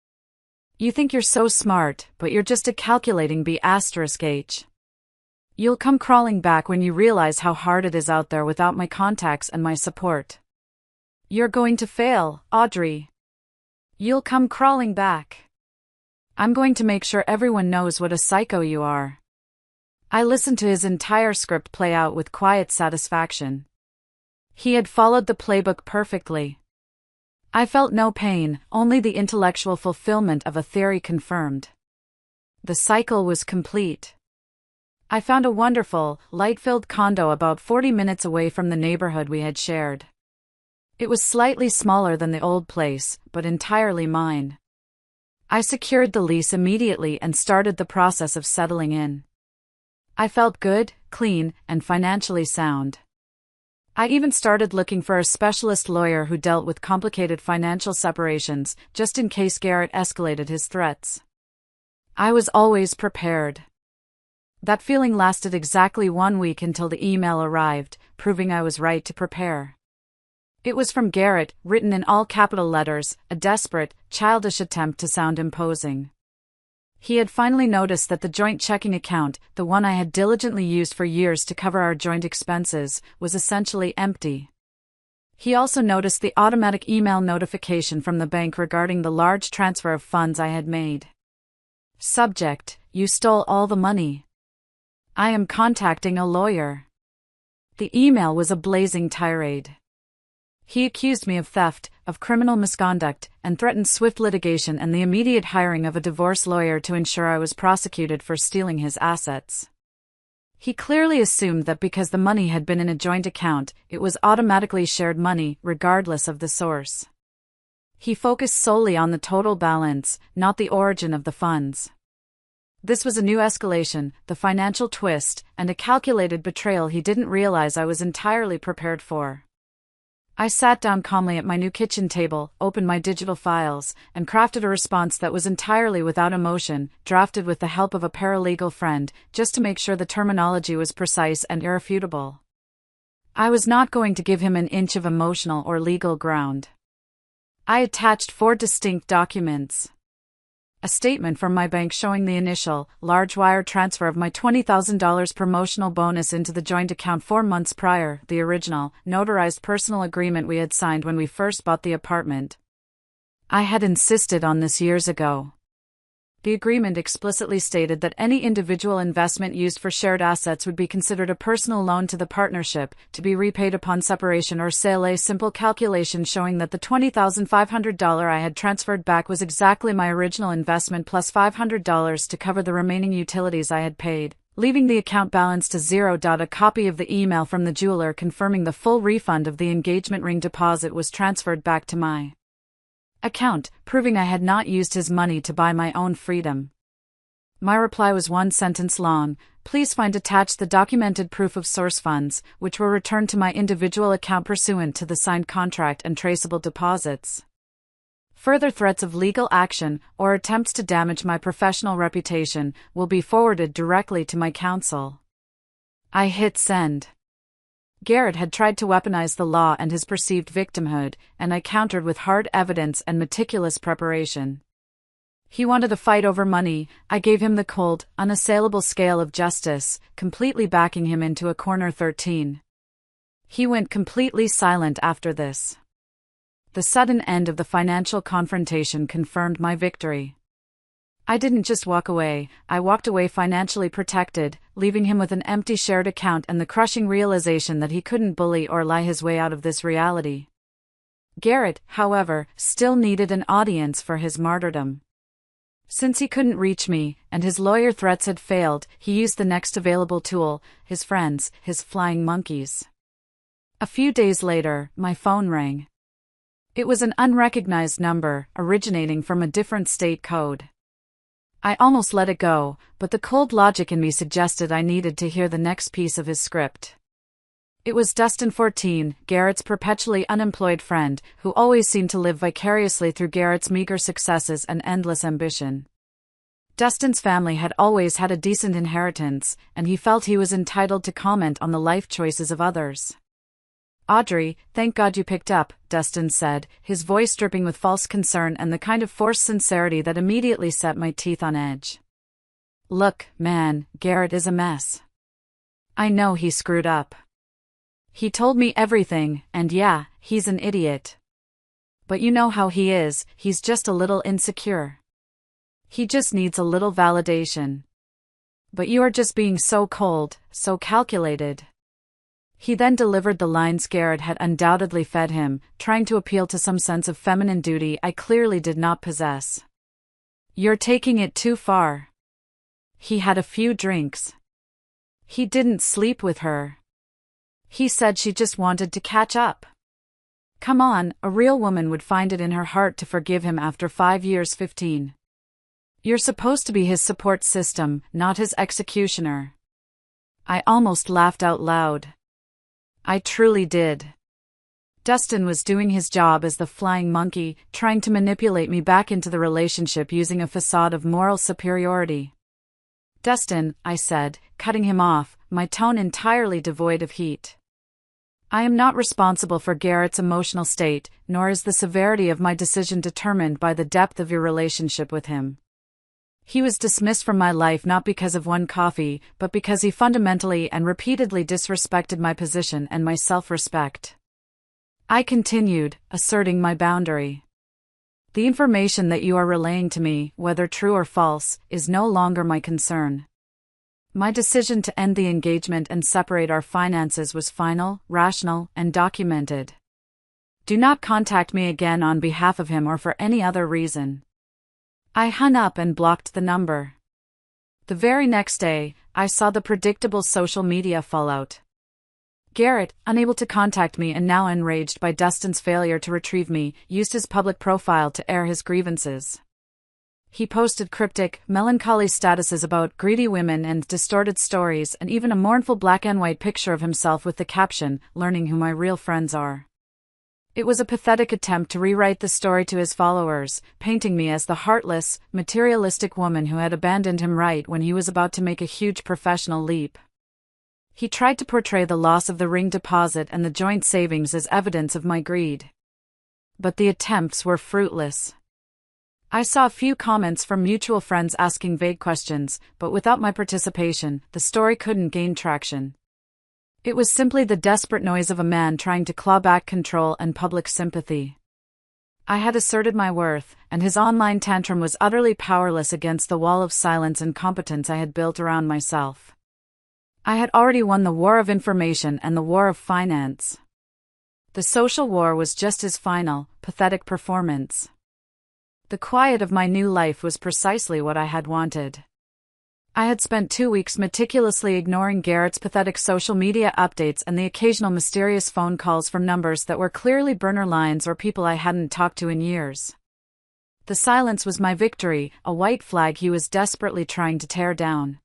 You think you're so smart, but you're just a calculating B*H. You'll come crawling back when you realize how hard it is out there without my contacts and my support. You're going to fail, Audrey. You'll come crawling back. I'm going to make sure everyone knows what a psycho you are. I listened to his entire script play out with quiet satisfaction. He had followed the playbook perfectly. I felt no pain, only the intellectual fulfillment of a theory confirmed. The cycle was complete. I found a wonderful, light-filled condo about 40 minutes away from the neighborhood we had shared. It was slightly smaller than the old place, but entirely mine. I secured the lease immediately and started the process of settling in. I felt good, clean, and financially sound. I even started looking for a specialist lawyer who dealt with complicated financial separations, just in case Garrett escalated his threats. I was always prepared. That feeling lasted exactly 1 week until the email arrived, proving I was right to prepare. It was from Garrett, written in all capital letters, a desperate, childish attempt to sound imposing. He had finally noticed that the joint checking account, the one I had diligently used for years to cover our joint expenses, was essentially empty. He also noticed the automatic email notification from the bank regarding the large transfer of funds I had made. Subject: You stole all the money. I am contacting a lawyer. The email was a blazing tirade. He accused me of theft, of criminal misconduct, and threatened swift litigation and the immediate hiring of a divorce lawyer to ensure I was prosecuted for stealing his assets. He clearly assumed that because the money had been in a joint account, it was automatically shared money, regardless of the source. He focused solely on the total balance, not the origin of the funds. This was a new escalation, the financial twist, and a calculated betrayal he didn't realize I was entirely prepared for. I sat down calmly at my new kitchen table, opened my digital files, and crafted a response that was entirely without emotion, drafted with the help of a paralegal friend, just to make sure the terminology was precise and irrefutable. I was not going to give him an inch of emotional or legal ground. I attached 4 distinct documents. A statement from my bank showing the initial, large wire transfer of my $20,000 promotional bonus into the joint account 4 months prior, the original, notarized personal agreement we had signed when we first bought the apartment. I had insisted on this years ago. The agreement explicitly stated that any individual investment used for shared assets would be considered a personal loan to the partnership, to be repaid upon separation or sale. A simple calculation showing that the $20,500 I had transferred back was exactly my original investment plus $500 to cover the remaining utilities I had paid, leaving the account balance to zero. A copy of the email from the jeweler confirming the full refund of the engagement ring deposit was transferred back to my account, proving I had not used his money to buy my own freedom. My reply was 1 sentence long: please find attached the documented proof of source funds, which were returned to my individual account pursuant to the signed contract and traceable deposits. Further threats of legal action, or attempts to damage my professional reputation, will be forwarded directly to my counsel. I hit send. Garrett had tried to weaponize the law and his perceived victimhood, and I countered with hard evidence and meticulous preparation. He wanted a fight over money. I gave him the cold, unassailable scale of justice, completely backing him into a corner. 13. He went completely silent after this. The sudden end of the financial confrontation confirmed my victory. I didn't just walk away, I walked away financially protected, leaving him with an empty shared account and the crushing realization that he couldn't bully or lie his way out of this reality. Garrett, however, still needed an audience for his martyrdom. Since he couldn't reach me, and his lawyer threats had failed, he used the next available tool, his friends, his flying monkeys. A few days later, my phone rang. It was an unrecognized number, originating from a different state code. I almost let it go, but the cold logic in me suggested I needed to hear the next piece of his script. It was Dustin 14, Garrett's perpetually unemployed friend, who always seemed to live vicariously through Garrett's meager successes and endless ambition. Dustin's family had always had a decent inheritance, and he felt he was entitled to comment on the life choices of others. "Audrey, thank God you picked up," Dustin said, his voice dripping with false concern and the kind of forced sincerity that immediately set my teeth on edge. "Look, man, Garrett is a mess. I know he screwed up. He told me everything, and yeah, he's an idiot. But you know how he is, he's just a little insecure. He just needs a little validation. But you are just being so cold, so calculated." He then delivered the lines Garrett had undoubtedly fed him, trying to appeal to some sense of feminine duty I clearly did not possess. "You're taking it too far. He had a few drinks. He didn't sleep with her. He said she just wanted to catch up. Come on, a real woman would find it in her heart to forgive him after 5 years 15. You're supposed to be his support system, not his executioner." I almost laughed out loud. I truly did. Dustin was doing his job as the flying monkey, trying to manipulate me back into the relationship using a facade of moral superiority. "Dustin," I said, cutting him off, my tone entirely devoid of heat. "I am not responsible for Garrett's emotional state, nor is the severity of my decision determined by the depth of your relationship with him. He was dismissed from my life not because of one coffee, but because he fundamentally and repeatedly disrespected my position and my self-respect." I continued, asserting my boundary. "The information that you are relaying to me, whether true or false, is no longer my concern. My decision to end the engagement and separate our finances was final, rational, and documented. Do not contact me again on behalf of him or for any other reason." I hung up and blocked the number. The very next day, I saw the predictable social media fallout. Garrett, unable to contact me and now enraged by Dustin's failure to retrieve me, used his public profile to air his grievances. He posted cryptic, melancholy statuses about greedy women and distorted stories, and even a mournful black and white picture of himself with the caption, "Learning who my real friends are." It was a pathetic attempt to rewrite the story to his followers, painting me as the heartless, materialistic woman who had abandoned him right when he was about to make a huge professional leap. He tried to portray the loss of the ring deposit and the joint savings as evidence of my greed. But the attempts were fruitless. I saw a few comments from mutual friends asking vague questions, but without my participation, the story couldn't gain traction. It was simply the desperate noise of a man trying to claw back control and public sympathy. I had asserted my worth, and his online tantrum was utterly powerless against the wall of silence and competence I had built around myself. I had already won the war of information and the war of finance. The social war was just his final, pathetic performance. The quiet of my new life was precisely what I had wanted. I had spent 2 weeks meticulously ignoring Garrett's pathetic social media updates and the occasional mysterious phone calls from numbers that were clearly burner lines or people I hadn't talked to in years. The silence was my victory, a white flag he was desperately trying to tear down.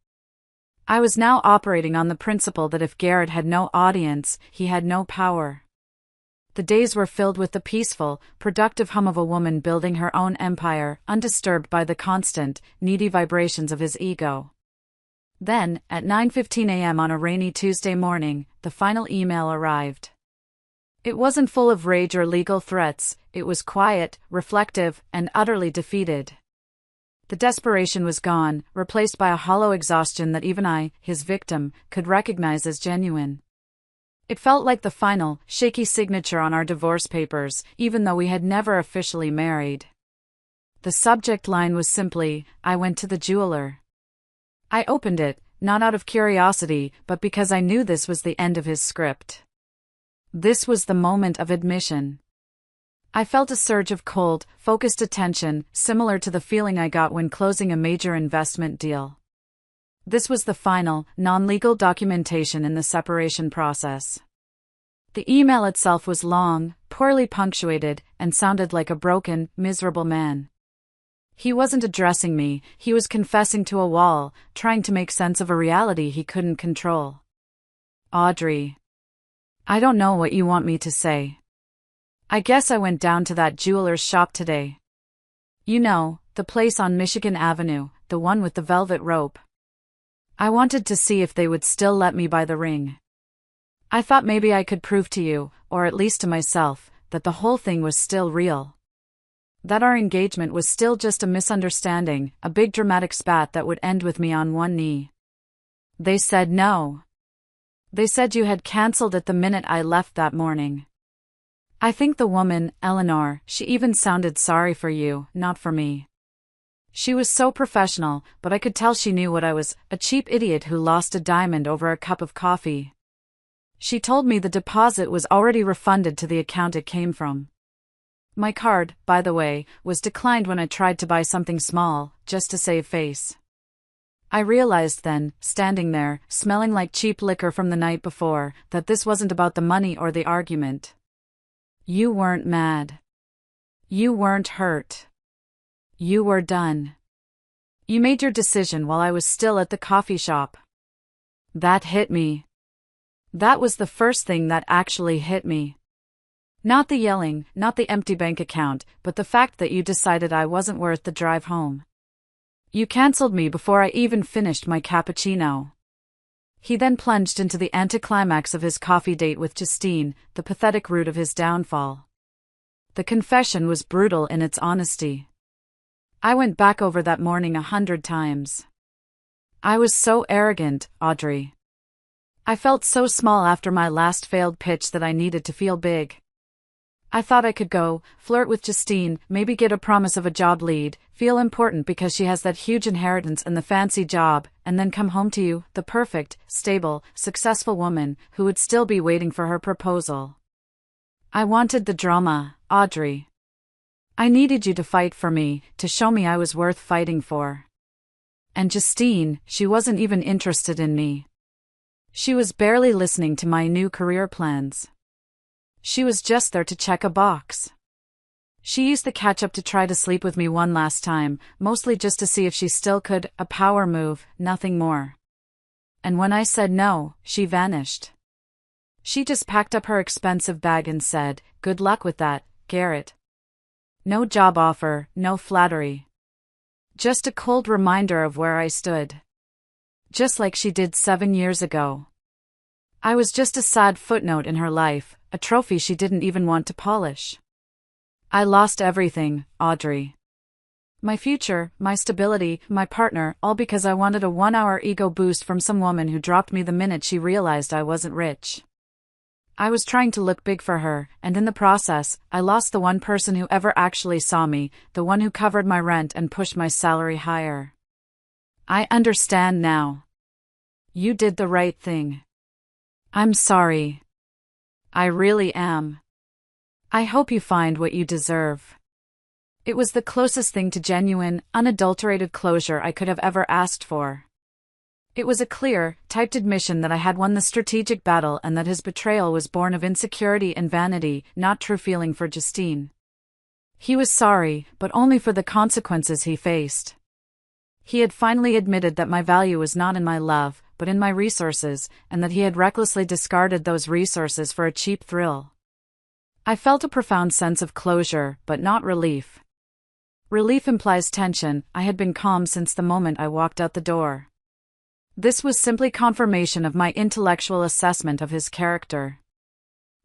I was now operating on the principle that if Garrett had no audience, he had no power. The days were filled with the peaceful, productive hum of a woman building her own empire, undisturbed by the constant, needy vibrations of his ego. Then, at 9:15 a.m. on a rainy Tuesday morning, the final email arrived. It wasn't full of rage or legal threats, it was quiet, reflective, and utterly defeated. The desperation was gone, replaced by a hollow exhaustion that even I, his victim, could recognize as genuine. It felt like the final, shaky signature on our divorce papers, even though we had never officially married. The subject line was simply, "I went to the jeweler." I opened it, not out of curiosity, but because I knew this was the end of his script. This was the moment of admission. I felt a surge of cold, focused attention, similar to the feeling I got when closing a major investment deal. This was the final, non-legal documentation in the separation process. The email itself was long, poorly punctuated, and sounded like a broken, miserable man. He wasn't addressing me, he was confessing to a wall, trying to make sense of a reality he couldn't control. Audrey. I don't know what you want me to say. I guess I went down to that jeweler's shop today. You know, the place on Michigan Avenue, the one with the velvet rope. I wanted to see if they would still let me buy the ring. I thought maybe I could prove to you, or at least to myself, that the whole thing was still real. That our engagement was still just a misunderstanding, a big dramatic spat that would end with me on one knee. They said no. They said you had cancelled it the minute I left that morning. I think the woman, Eleanor, she even sounded sorry for you, not for me. She was so professional, but I could tell she knew what I was, a cheap idiot who lost a diamond over a cup of coffee. She told me the deposit was already refunded to the account it came from. My card, by the way, was declined when I tried to buy something small, just to save face. I realized then, standing there, smelling like cheap liquor from the night before, that this wasn't about the money or the argument. You weren't mad. You weren't hurt. You were done. You made your decision while I was still at the coffee shop. That hit me. That was the first thing that actually hit me. Not the yelling, not the empty bank account, but the fact that you decided I wasn't worth the drive home. You cancelled me before I even finished my cappuccino. He then plunged into the anticlimax of his coffee date with Justine, the pathetic root of his downfall. The confession was brutal in its honesty. I went back over that morning 100 times. I was so arrogant, Audrey. I felt so small after my last failed pitch that I needed to feel big. I thought I could go, flirt with Justine, maybe get a promise of a job lead, feel important because she has that huge inheritance and the fancy job, and then come home to you, the perfect, stable, successful woman, who would still be waiting for her proposal. I wanted the drama, Audrey. I needed you to fight for me, to show me I was worth fighting for. And Justine, she wasn't even interested in me. She was barely listening to my new career plans. She was just there to check a box. She used the catch-up to try to sleep with me one last time, mostly just to see if she still could, a power move, nothing more. And when I said no, she vanished. She just packed up her expensive bag and said, "Good luck with that, Garrett." No job offer, no flattery. Just a cold reminder of where I stood. Just like she did 7 years ago. I was just a sad footnote in her life, a trophy she didn't even want to polish. I lost everything, Audrey. My future, my stability, my partner, all because I wanted a 1-hour ego boost from some woman who dropped me the minute she realized I wasn't rich. I was trying to look big for her, and in the process, I lost the one person who ever actually saw me, the one who covered my rent and pushed my salary higher. I understand now. You did the right thing. I'm sorry. I really am. I hope you find what you deserve. It was the closest thing to genuine, unadulterated closure I could have ever asked for. It was a clear, typed admission that I had won the strategic battle and that his betrayal was born of insecurity and vanity, not true feeling for Justine. He was sorry, but only for the consequences he faced. He had finally admitted that my value was not in my love, but in my resources, and that he had recklessly discarded those resources for a cheap thrill. I felt a profound sense of closure, but not relief. Relief implies tension. I had been calm since the moment I walked out the door. This was simply confirmation of my intellectual assessment of his character.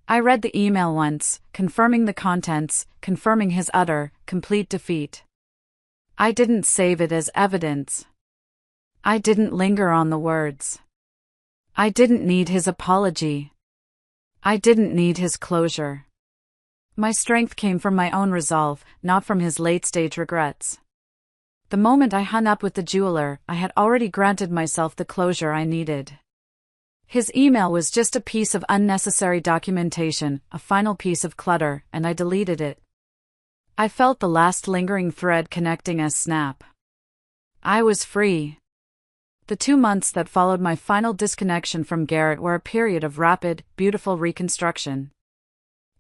I read the email once, confirming the contents, confirming his utter, complete defeat. I didn't save it as evidence. I didn't linger on the words. I didn't need his apology. I didn't need his closure. My strength came from my own resolve, not from his late-stage regrets. The moment I hung up with the jeweler, I had already granted myself the closure I needed. His email was just a piece of unnecessary documentation, a final piece of clutter, and I deleted it. I felt the last lingering thread connecting us snap. I was free. The 2 months that followed my final disconnection from Garrett were a period of rapid, beautiful reconstruction.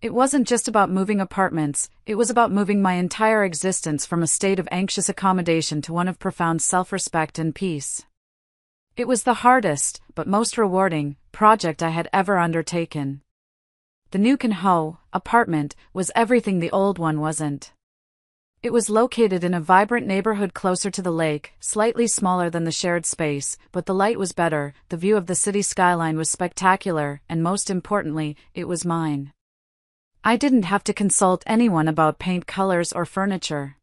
It wasn't just about moving apartments, it was about moving my entire existence from a state of anxious accommodation to one of profound self-respect and peace. It was the hardest, but most rewarding, project I had ever undertaken. The new Kanho apartment was everything the old one wasn't. It was located in a vibrant neighborhood closer to the lake, slightly smaller than the shared space, but the light was better, the view of the city skyline was spectacular, and most importantly, it was mine. I didn't have to consult anyone about paint colors or furniture.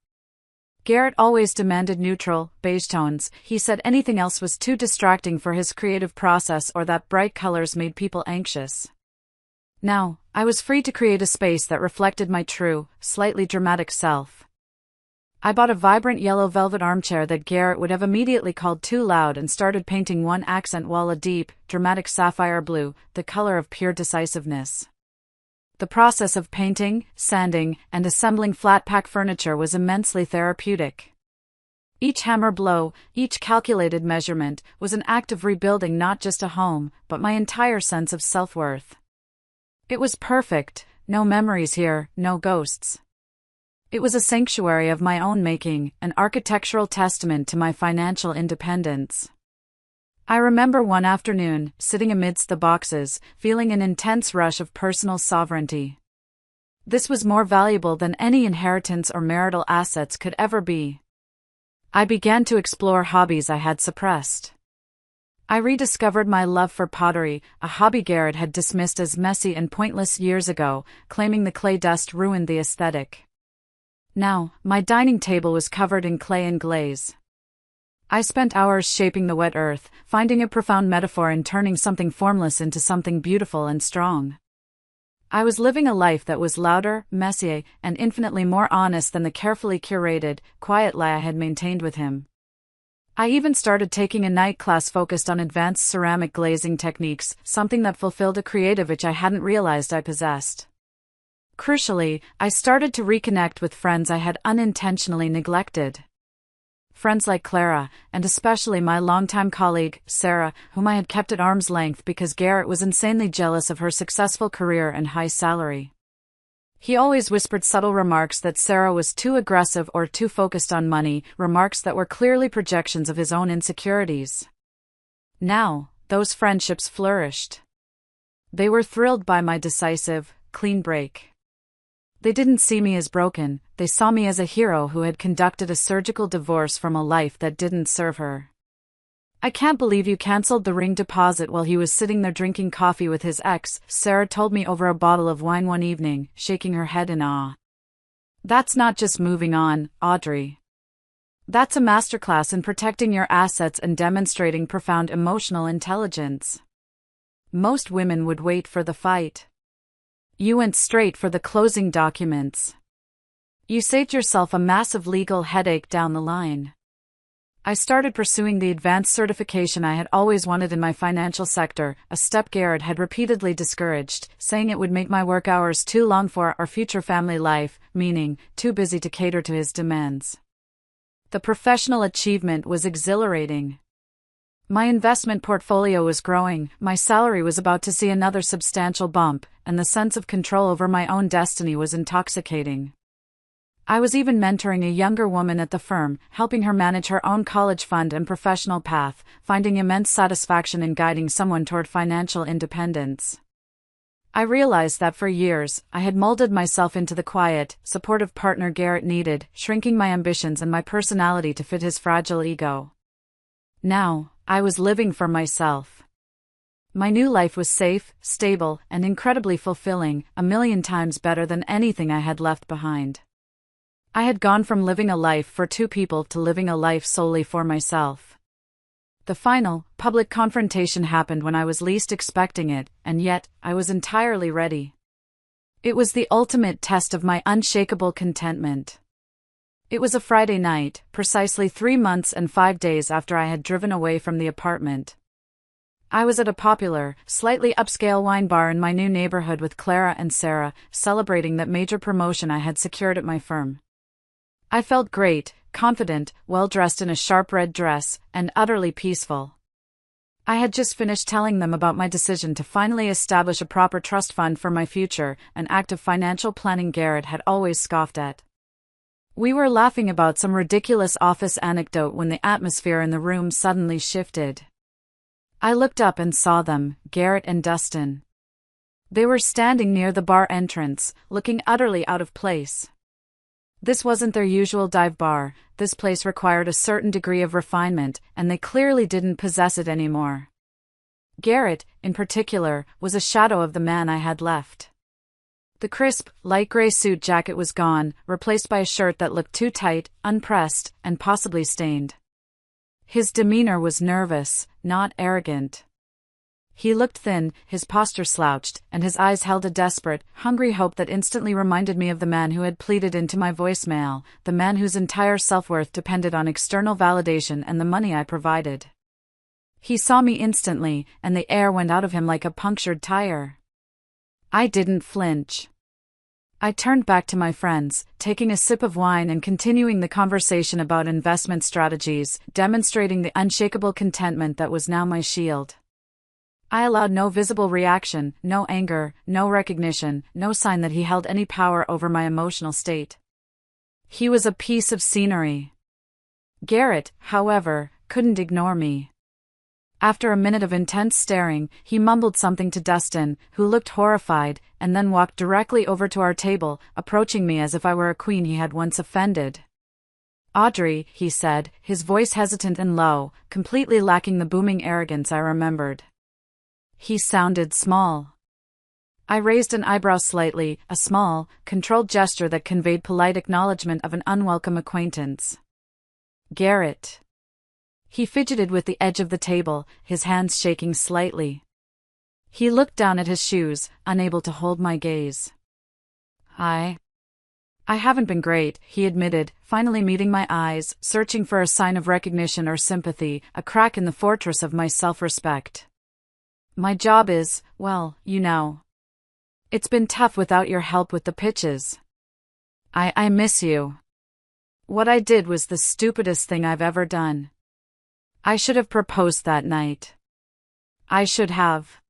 Garrett always demanded neutral, beige tones. He said anything else was too distracting for his creative process or that bright colors made people anxious. Now, I was free to create a space that reflected my true, slightly dramatic self. I bought a vibrant yellow velvet armchair that Garrett would have immediately called too loud and started painting one accent wall a deep, dramatic sapphire blue, the color of pure decisiveness. The process of painting, sanding, and assembling flat-pack furniture was immensely therapeutic. Each hammer blow, each calculated measurement, was an act of rebuilding not just a home, but my entire sense of self-worth. It was perfect, no memories here, no ghosts. It was a sanctuary of my own making, an architectural testament to my financial independence. I remember one afternoon, sitting amidst the boxes, feeling an intense rush of personal sovereignty. This was more valuable than any inheritance or marital assets could ever be. I began to explore hobbies I had suppressed. I rediscovered my love for pottery, a hobby Garrett had dismissed as messy and pointless years ago, claiming the clay dust ruined the aesthetic. Now, my dining table was covered in clay and glaze. I spent hours shaping the wet earth, finding a profound metaphor in turning something formless into something beautiful and strong. I was living a life that was louder, messier, and infinitely more honest than the carefully curated, quiet lie I had maintained with him. I even started taking a night class focused on advanced ceramic glazing techniques, something that fulfilled a creative itch I hadn't realized I possessed. Crucially, I started to reconnect with friends I had unintentionally neglected. Friends like Clara, and especially my longtime colleague, Sarah, whom I had kept at arm's length because Garrett was insanely jealous of her successful career and high salary. He always whispered subtle remarks that Sarah was too aggressive or too focused on money, remarks that were clearly projections of his own insecurities. Now, those friendships flourished. They were thrilled by my decisive, clean break. They didn't see me as broken, they saw me as a hero who had conducted a surgical divorce from a life that didn't serve her. "I can't believe you cancelled the ring deposit while he was sitting there drinking coffee with his ex," Sarah told me over a bottle of wine one evening, shaking her head in awe. "That's not just moving on, Audrey. That's a masterclass in protecting your assets and demonstrating profound emotional intelligence. Most women would wait for the fight. You went straight for the closing documents. You saved yourself a massive legal headache down the line." I started pursuing the advanced certification I had always wanted in my financial sector, a step Garrett had repeatedly discouraged, saying it would make my work hours too long for our future family life, meaning, too busy to cater to his demands. The professional achievement was exhilarating. My investment portfolio was growing, my salary was about to see another substantial bump, and the sense of control over my own destiny was intoxicating. I was even mentoring a younger woman at the firm, helping her manage her own college fund and professional path, finding immense satisfaction in guiding someone toward financial independence. I realized that for years, I had molded myself into the quiet, supportive partner Garrett needed, shrinking my ambitions and my personality to fit his fragile ego. Now, I was living for myself. My new life was safe, stable, and incredibly fulfilling, 1,000,000 times better than anything I had left behind. I had gone from living a life for two people to living a life solely for myself. The final, public confrontation happened when I was least expecting it, and yet, I was entirely ready. It was the ultimate test of my unshakable contentment. It was a Friday night, precisely 3 months and 5 days after I had driven away from the apartment. I was at a popular, slightly upscale wine bar in my new neighborhood with Clara and Sarah, celebrating that major promotion I had secured at my firm. I felt great, confident, well-dressed in a sharp red dress, and utterly peaceful. I had just finished telling them about my decision to finally establish a proper trust fund for my future, an act of financial planning Garrett had always scoffed at. We were laughing about some ridiculous office anecdote when the atmosphere in the room suddenly shifted. I looked up and saw them, Garrett and Dustin. They were standing near the bar entrance, looking utterly out of place. This wasn't their usual dive bar, this place required a certain degree of refinement, and they clearly didn't possess it anymore. Garrett, in particular, was a shadow of the man I had left. The crisp, light gray suit jacket was gone, replaced by a shirt that looked too tight, unpressed, and possibly stained. His demeanor was nervous, not arrogant. He looked thin, his posture slouched, and his eyes held a desperate, hungry hope that instantly reminded me of the man who had pleaded into my voicemail, the man whose entire self-worth depended on external validation and the money I provided. He saw me instantly, and the air went out of him like a punctured tire. I didn't flinch. I turned back to my friends, taking a sip of wine and continuing the conversation about investment strategies, demonstrating the unshakable contentment that was now my shield. I allowed no visible reaction, no anger, no recognition, no sign that he held any power over my emotional state. He was a piece of scenery. Garrett, however, couldn't ignore me. After a minute of intense staring, he mumbled something to Dustin, who looked horrified, and then walked directly over to our table, approaching me as if I were a queen he had once offended. "Audrey," he said, his voice hesitant and low, completely lacking the booming arrogance I remembered. He sounded small. I raised an eyebrow slightly, a small, controlled gesture that conveyed polite acknowledgement of an unwelcome acquaintance. "Garrett." He fidgeted with the edge of the table, his hands shaking slightly. He looked down at his shoes, unable to hold my gaze. I haven't been great," he admitted, finally meeting my eyes, searching for a sign of recognition or sympathy, a crack in the fortress of my self-respect. "My job is, well, you know. It's been tough without your help with the pitches. I miss you. What I did was the stupidest thing I've ever done. I should have proposed that night. I should have."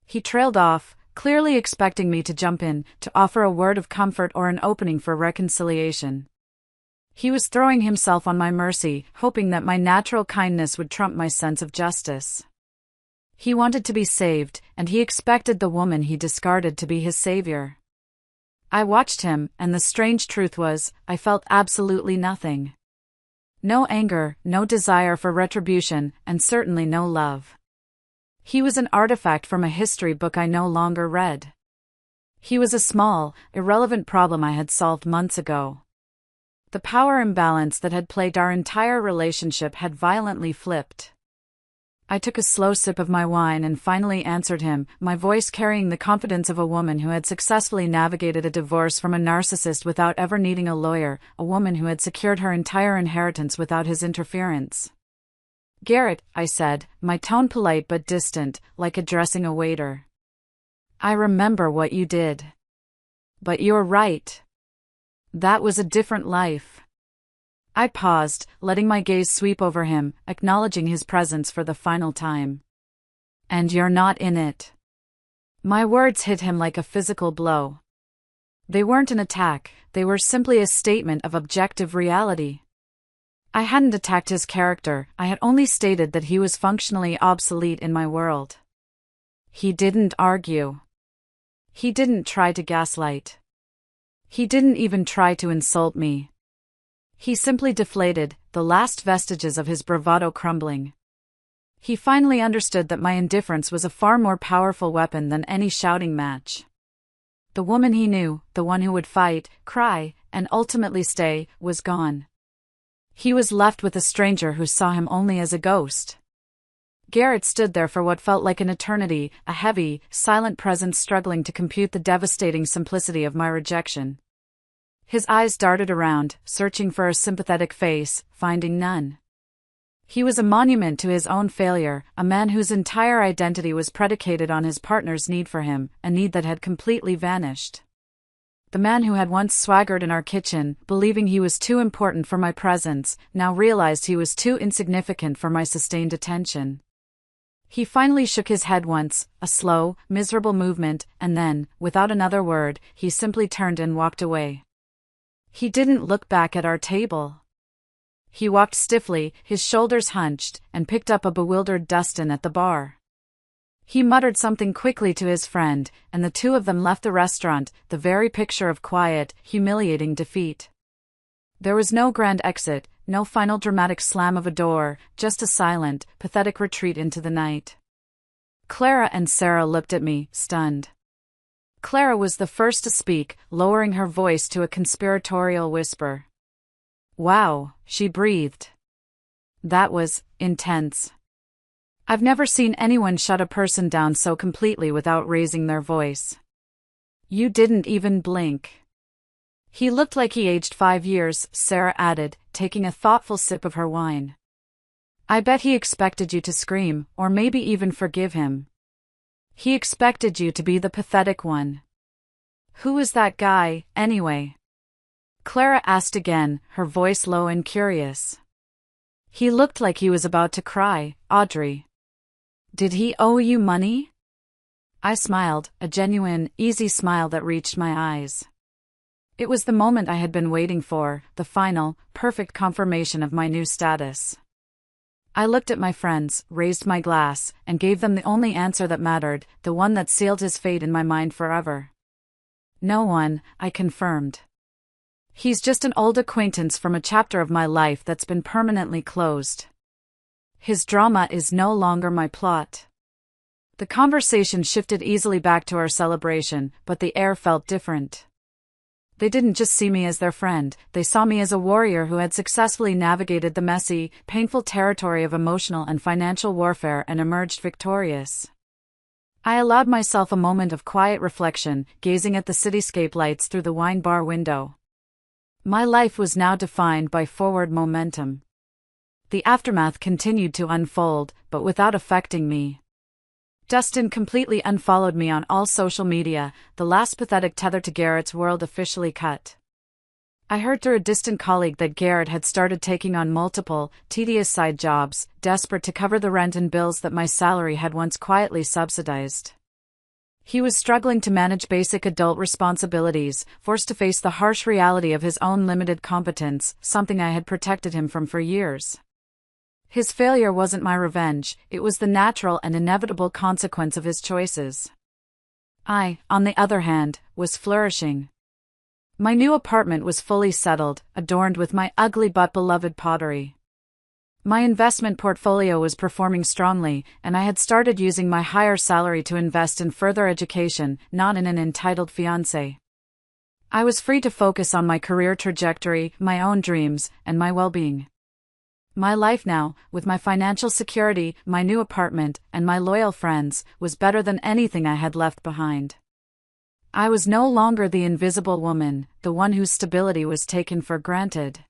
He trailed off, clearly expecting me to jump in, to offer a word of comfort or an opening for reconciliation. He was throwing himself on my mercy, hoping that my natural kindness would trump my sense of justice. He wanted to be saved, and he expected the woman he discarded to be his savior. I watched him, and the strange truth was, I felt absolutely nothing. No anger, no desire for retribution, and certainly no love. He was an artifact from a history book I no longer read. He was a small, irrelevant problem I had solved months ago. The power imbalance that had plagued our entire relationship had violently flipped. I took a slow sip of my wine and finally answered him, my voice carrying the confidence of a woman who had successfully navigated a divorce from a narcissist without ever needing a lawyer, a woman who had secured her entire inheritance without his interference. "Garrett," I said, my tone polite but distant, like addressing a waiter. "I remember what you did. But you're right. That was a different life." I paused, letting my gaze sweep over him, acknowledging his presence for the final time. "And you're not in it." My words hit him like a physical blow. They weren't an attack, they were simply a statement of objective reality. I hadn't attacked his character, I had only stated that he was functionally obsolete in my world. He didn't argue. He didn't try to gaslight. He didn't even try to insult me. He simply deflated, the last vestiges of his bravado crumbling. He finally understood that my indifference was a far more powerful weapon than any shouting match. The woman he knew, the one who would fight, cry, and ultimately stay, was gone. He was left with a stranger who saw him only as a ghost. Garrett stood there for what felt like an eternity, a heavy, silent presence struggling to compute the devastating simplicity of my rejection. His eyes darted around, searching for a sympathetic face, finding none. He was a monument to his own failure, a man whose entire identity was predicated on his partner's need for him, a need that had completely vanished. The man who had once swaggered in our kitchen, believing he was too important for my presence, now realized he was too insignificant for my sustained attention. He finally shook his head once, a slow, miserable movement, and then, without another word, he simply turned and walked away. He didn't look back at our table. He walked stiffly, his shoulders hunched, and picked up a bewildered Dustin at the bar. He muttered something quickly to his friend, and the two of them left the restaurant, the very picture of quiet, humiliating defeat. There was no grand exit, no final dramatic slam of a door, just a silent, pathetic retreat into the night. Clara and Sarah looked at me, stunned. Clara was the first to speak, lowering her voice to a conspiratorial whisper. "Wow," she breathed. "That was intense. I've never seen anyone shut a person down so completely without raising their voice. You didn't even blink." "He looked like he aged 5 years," Sarah added, taking a thoughtful sip of her wine. "I bet he expected you to scream, or maybe even forgive him. He expected you to be the pathetic one." "Who is that guy, anyway?" Clara asked again, her voice low and curious. "He looked like he was about to cry, Audrey. Did he owe you money?" I smiled, a genuine, easy smile that reached my eyes. It was the moment I had been waiting for, the final, perfect confirmation of my new status. I looked at my friends, raised my glass, and gave them the only answer that mattered, the one that sealed his fate in my mind forever. "No one," I confirmed. "He's just an old acquaintance from a chapter of my life that's been permanently closed. His drama is no longer my plot." The conversation shifted easily back to our celebration, but the air felt different. They didn't just see me as their friend, they saw me as a warrior who had successfully navigated the messy, painful territory of emotional and financial warfare and emerged victorious. I allowed myself a moment of quiet reflection, gazing at the cityscape lights through the wine bar window. My life was now defined by forward momentum. The aftermath continued to unfold, but without affecting me. Dustin completely unfollowed me on all social media, the last pathetic tether to Garrett's world officially cut. I heard through a distant colleague that Garrett had started taking on multiple, tedious side jobs, desperate to cover the rent and bills that my salary had once quietly subsidized. He was struggling to manage basic adult responsibilities, forced to face the harsh reality of his own limited competence, something I had protected him from for years. His failure wasn't my revenge, it was the natural and inevitable consequence of his choices. I, on the other hand, was flourishing. My new apartment was fully settled, adorned with my ugly but beloved pottery. My investment portfolio was performing strongly, and I had started using my higher salary to invest in further education, not in an entitled fiancé. I was free to focus on my career trajectory, my own dreams, and my well-being. My life now, with my financial security, my new apartment, and my loyal friends, was better than anything I had left behind. I was no longer the invisible woman, the one whose stability was taken for granted.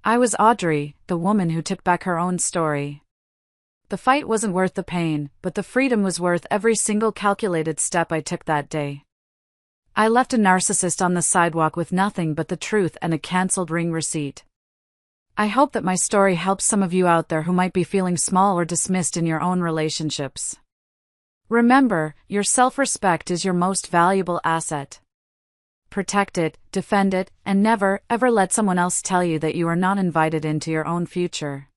I was Audrey, the woman who took back her own story. The fight wasn't worth the pain, but the freedom was worth every single calculated step I took that day. I left a narcissist on the sidewalk with nothing but the truth and a cancelled ring receipt. I hope that my story helps some of you out there who might be feeling small or dismissed in your own relationships. Remember, your self-respect is your most valuable asset. Protect it, defend it, and never, ever let someone else tell you that you are not invited into your own future.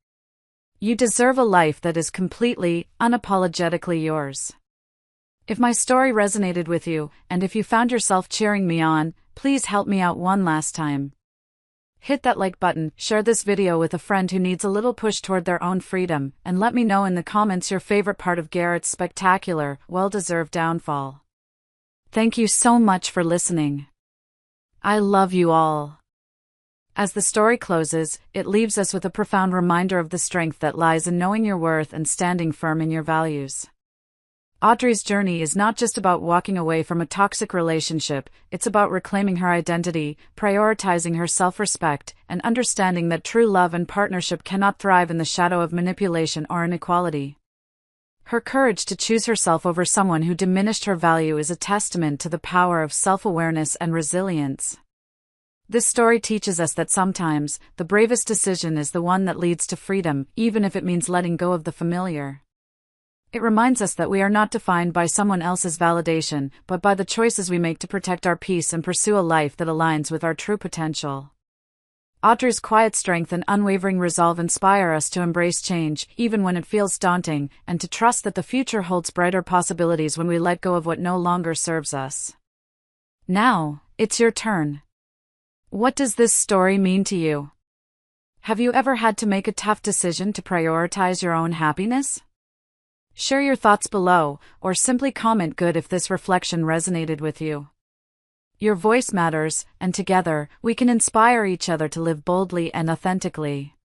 You deserve a life that is completely, unapologetically yours. If my story resonated with you, and if you found yourself cheering me on, please help me out one last time. Hit that like button, share this video with a friend who needs a little push toward their own freedom, and let me know in the comments your favorite part of Garrett's spectacular, well-deserved downfall. Thank you so much for listening. I love you all. As the story closes, it leaves us with a profound reminder of the strength that lies in knowing your worth and standing firm in your values. Audrey's journey is not just about walking away from a toxic relationship, it's about reclaiming her identity, prioritizing her self-respect, and understanding that true love and partnership cannot thrive in the shadow of manipulation or inequality. Her courage to choose herself over someone who diminished her value is a testament to the power of self-awareness and resilience. This story teaches us that sometimes, the bravest decision is the one that leads to freedom, even if it means letting go of the familiar. It reminds us that we are not defined by someone else's validation, but by the choices we make to protect our peace and pursue a life that aligns with our true potential. Audrey's quiet strength and unwavering resolve inspire us to embrace change, even when it feels daunting, and to trust that the future holds brighter possibilities when we let go of what no longer serves us. Now, it's your turn. What does this story mean to you? Have you ever had to make a tough decision to prioritize your own happiness? Share your thoughts below, or simply comment good if this reflection resonated with you. Your voice matters, and together, we can inspire each other to live boldly and authentically.